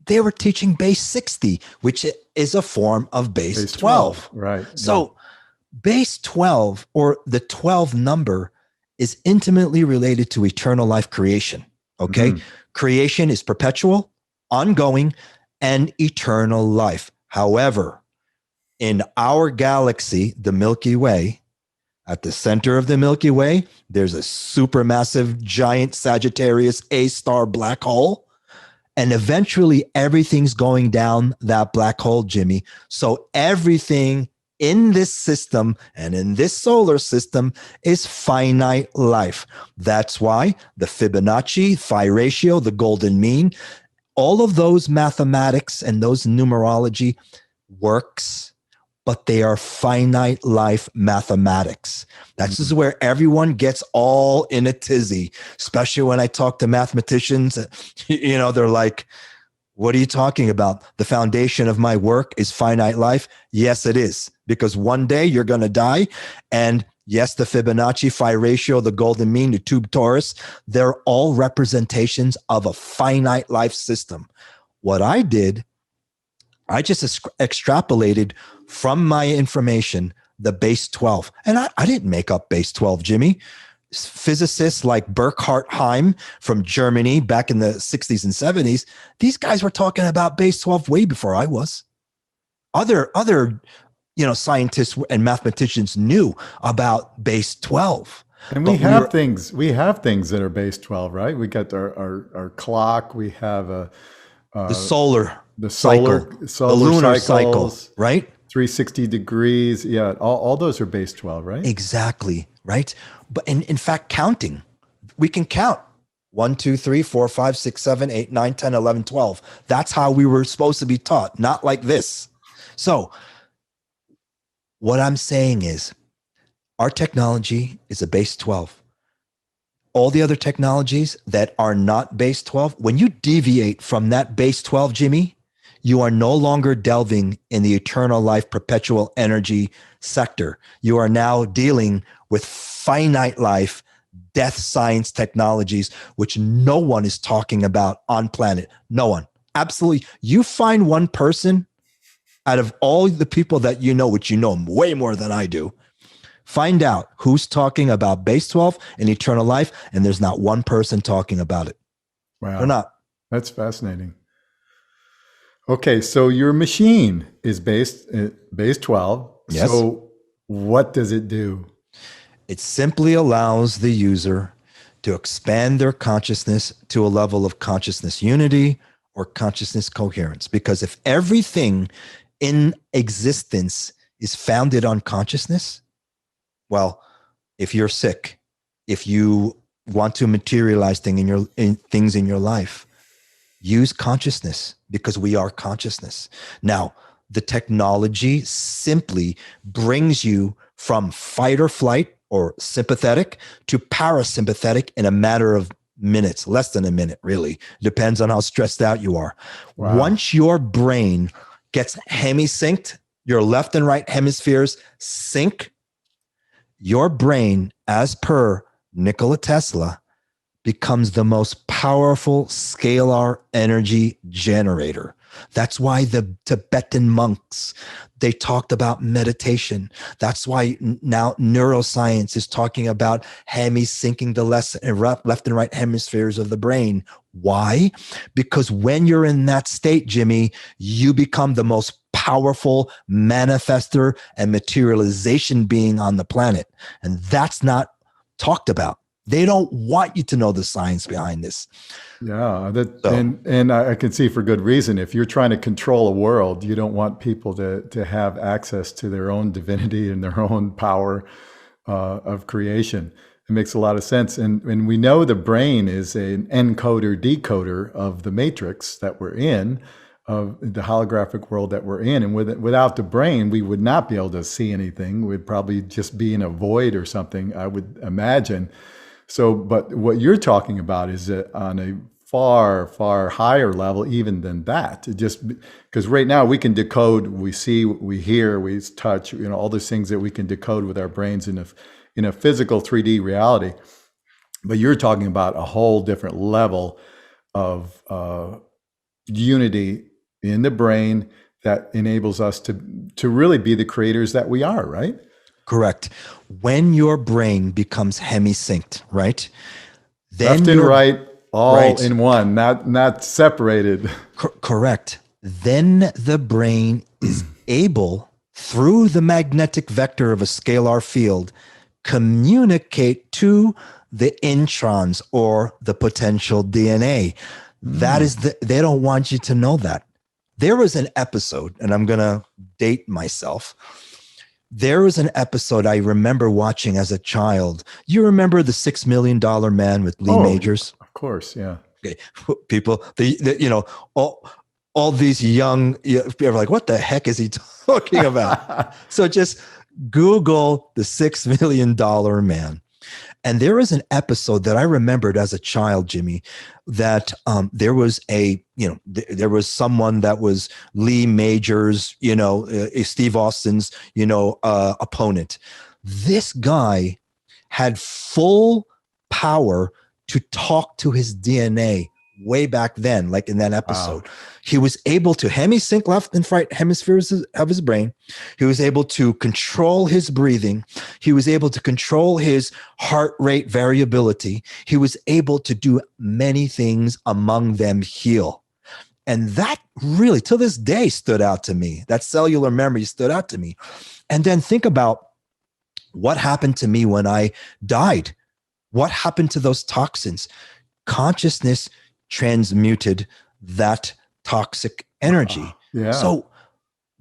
they were teaching base 60, which is a form of base 12. Right. So base 12, or the 12 number, is intimately related to eternal life creation. Okay. Creation is perpetual, ongoing, and eternal life. However, in our galaxy, the Milky Way, at the center of the Milky Way, there's a supermassive giant Sagittarius A star black hole. And eventually everything's going down that black hole, Jimmy. So everything in this system and in this solar system is finite life. That's why the Fibonacci, phi ratio, the golden mean, all of those mathematics and those numerology works, but they are finite life mathematics. This is where everyone gets all in a tizzy, especially when I talk to mathematicians. They're like, what are you talking about? The foundation of my work is finite life. Yes, it is, because one day you're going to die. And yes, the Fibonacci, phi ratio, the golden mean, the tube torus, they're all representations of a finite life system. What I did, I just extrapolated from my information the base 12. And I didn't make up base 12, Jimmy. Physicists like Burkhard Heim from Germany back in the 60s and 70s, these guys were talking about base 12 way before I was. Other scientists and mathematicians knew about base 12. And we have things that are base 12, right? We got our clock, we have the solar cycle, the lunar cycle, right? 360 degrees. Yeah, all those are base 12, right? Exactly, right? But in fact, counting, we can count 1, 2, 3, 4, 5, 6, 7, 8, 9, 10, 11, 12. That's how we were supposed to be taught, not like this. So what I'm saying is our technology is a base 12. All the other technologies that are not base 12, when you deviate from that base 12, Jimmy, you are no longer delving in the eternal life, perpetual energy sector. You are now dealing with finite life, death science technologies, which no one is talking about on planet. No one. Absolutely. You find one person out of all the people that you know, which you know way more than I do, find out who's talking about base 12 and eternal life, and there's not one person talking about it. Wow. They're not. That's fascinating. Okay, so your machine is base 12. Yes. So what does it do? It simply allows the user to expand their consciousness to a level of consciousness unity or consciousness coherence. Because if everything in existence is founded on consciousness, well, if you're sick, if you want to materialize things in your life, use consciousness, because we are consciousness. Now, the technology simply brings you from fight or flight or sympathetic to parasympathetic in a matter of minutes, less than a minute, really. Depends on how stressed out you are. Wow. Once your brain gets hemisynced, your left and right hemispheres sync, your brain, as per Nikola Tesla, becomes the most powerful scalar energy generator. That's why the Tibetan monks, they talked about meditation. That's why now neuroscience is talking about hemi-syncing the left and right hemispheres of the brain. Why? Because when you're in that state, Jimmy, you become the most powerful manifester and materialization being on the planet. And that's not talked about. They don't want you to know the science behind this. Yeah, and I can see for good reason. If you're trying to control a world, you don't want people to have access to their own divinity and their own power of creation. It makes a lot of sense. And we know the brain is an encoder, decoder of the matrix that we're in, of the holographic world that we're in. And without the brain, we would not be able to see anything. We'd probably just be in a void or something, I would imagine. So, but what you're talking about is on a far, far higher level, even than that. It just because right now we can decode, we see, we hear, we touch, all those things that we can decode with our brains in a physical 3D reality. But you're talking about a whole different level of unity in the brain that enables us to really be the creators that we are, right? Correct. When your brain becomes hemisynced, right? Then Left and you're right, all right. in one, not separated. Correct. Then the brain is able, through the magnetic vector of a scalar field, communicate to the introns or the potential DNA. That is they don't want you to know that. There was an episode, and I'm going to date myself. There was an episode I remember watching as a child. You remember the $6 Million Man with Lee Majors? Of course, yeah. Okay. People, all these young people are like, what the heck is he talking about? So just Google the $6 Million Man. And there was an episode that I remembered as a child, Jimmy, that there was there was someone that was Lee Majors, Steve Austin's, opponent. This guy had full power to talk to his DNA way back then, like in that episode. Wow. He was able to hemisync left and right hemispheres of his brain. He was able to control his breathing. He was able to control his heart rate variability. He was able to do many things, among them heal. And that really, to this day, stood out to me. That cellular memory stood out to me. And then think about what happened to me when I died. What happened to those toxins? Consciousness transmuted that toxic energy. Yeah. So,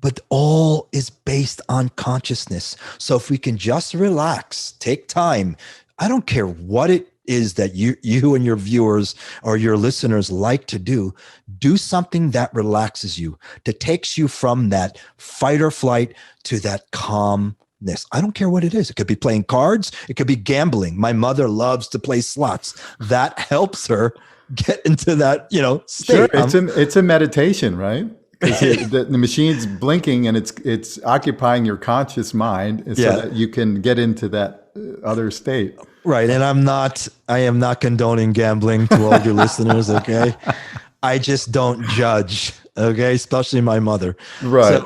but all is based on consciousness. So if we can just relax, take time, I don't care what it is that you and your viewers or your listeners like to do something that relaxes you, that takes you from that fight or flight to that calmness. I don't care what it is. It could be playing cards. It could be gambling. My mother loves to play slots. That helps her get into that, state. Sure, it's a meditation, right? The machine's blinking and it's occupying your conscious mind so that you can get into that other state. Right. And I am not condoning gambling to all your listeners. Okay. I just don't judge. Okay. Especially my mother. Right.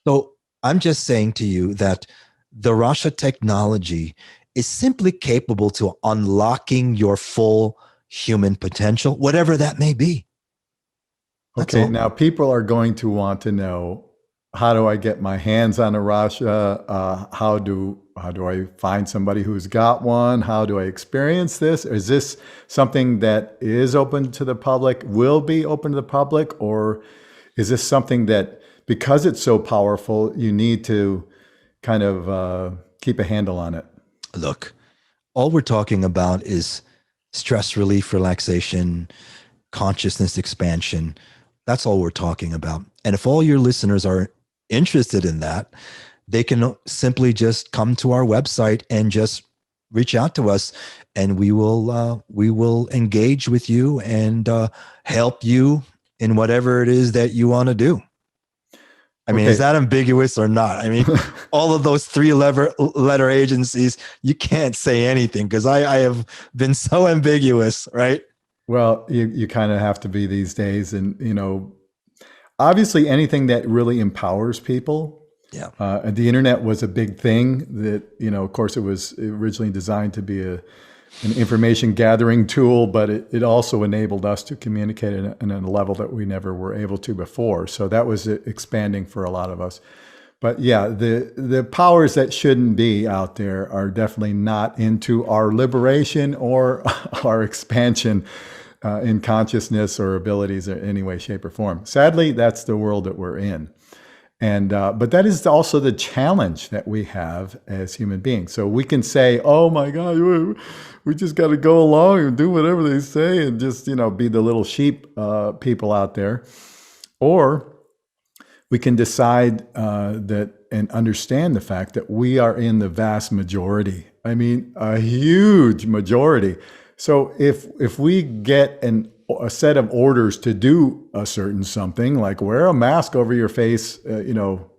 So I'm just saying to you that the Rasha technology is simply capable to unlocking your full human potential, whatever that may be. That's okay. all. Now people are going to want to know, how do I get my hands on a Rasha? How do I find somebody who's got one? How do I experience this? Is this something that is open to the public, will be open to the public? Or is this something that, because it's so powerful, you need to kind of keep a handle on it? Look, all we're talking about is stress relief, relaxation, consciousness expansion. That's all we're talking about. And if all your listeners are interested in that, they can simply just come to our website and just reach out to us, and we will engage with you and help you in whatever it is that you want to do. I mean, is that ambiguous or not? I mean, all of those three letter agencies, you can't say anything because I have been so ambiguous, right? Well, you kind of have to be these days. And, obviously anything that really empowers people. Yeah. The internet was a big thing that, of course, it was originally designed to be an information gathering tool, but it also enabled us to communicate in a level that we never were able to before. So that was expanding for a lot of us. But yeah, the powers that shouldn't be out there are definitely not into our liberation or our expansion in consciousness or abilities in any way, shape, or form. Sadly, that's the world that we're in. And but that is also the challenge that we have as human beings. So we can say, oh my God, we just got to go along and do whatever they say and just, be the little sheep people out there. Or we can decide that and understand the fact that we are in the vast majority I mean, a huge majority. So if we get a set of orders to do a certain something, like wear a mask over your face,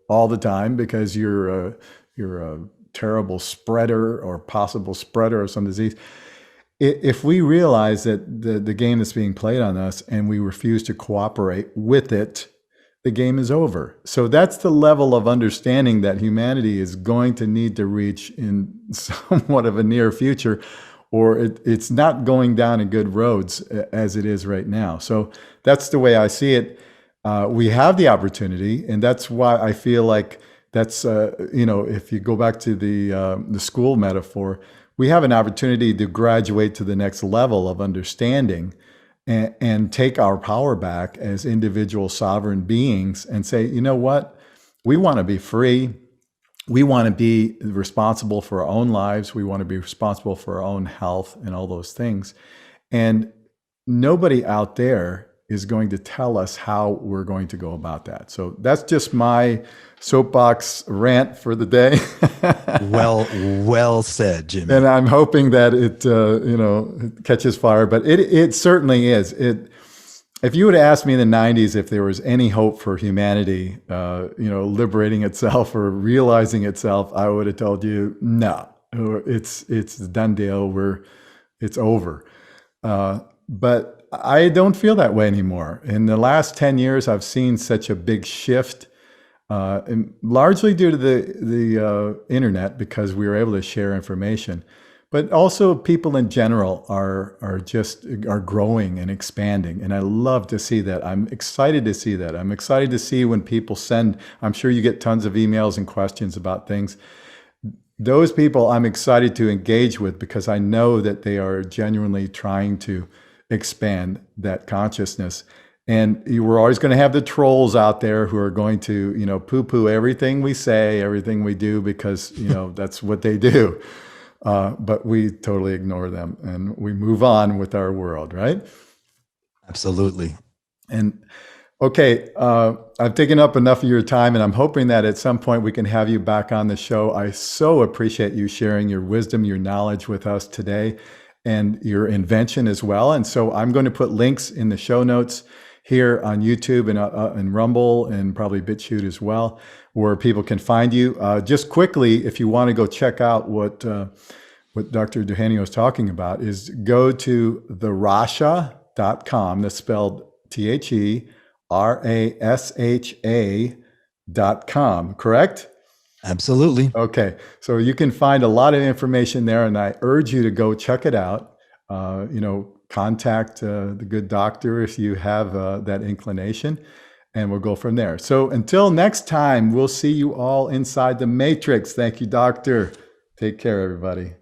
all the time because you're a terrible spreader or possible spreader of some disease. If we realize that the game that's being played on us and we refuse to cooperate with it, the game is over. So that's the level of understanding that humanity is going to need to reach in somewhat of a near future, or it's not going down in good roads as it is right now. So that's the way I see it. We have the opportunity, and that's why I feel like that's if you go back to the school metaphor, we have an opportunity to graduate to the next level of understanding and take our power back as individual sovereign beings and say, you know what, we want to be free. We want to be responsible for our own lives. We want to be responsible for our own health and all those things. And nobody out there is going to tell us how we're going to go about that. So that's just my soapbox rant for the day. Well said, Jimmy. And I'm hoping that it catches fire, but it certainly is. If you would have asked me in the 90s if there was any hope for humanity, liberating itself or realizing itself, I would have told you no. It's a done deal. It's over. But I don't feel that way anymore. In the last 10 years, I've seen such a big shift. And largely due to the internet, because we were able to share information, but also people in general are growing and expanding, and I love to see that. I'm excited to see that. I'm excited to see when people send. I'm sure you get tons of emails and questions about things. Those people I'm excited to engage with because I know that they are genuinely trying to expand that consciousness. And we're always going to have the trolls out there who are going to, poo-poo everything we say, everything we do, because, that's what they do. But we totally ignore them and we move on with our world, right? Absolutely. And okay, I've taken up enough of your time, and I'm hoping that at some point we can have you back on the show. I so appreciate you sharing your wisdom, your knowledge with us today, and your invention as well. And so I'm going to put links in the show notes here on YouTube and Rumble and probably BitChute as well, where people can find you. Just quickly, if you want to go check out what Dr. Dugenio is talking about, is go to therasha.com. That's spelled THERASHA.com, correct? Absolutely. Okay, so you can find a lot of information there, and I urge you to go check it out. Contact the good doctor if you have that inclination, and we'll go from there. So until next time, we'll see you all inside the matrix. Thank you, doctor. Take care, everybody.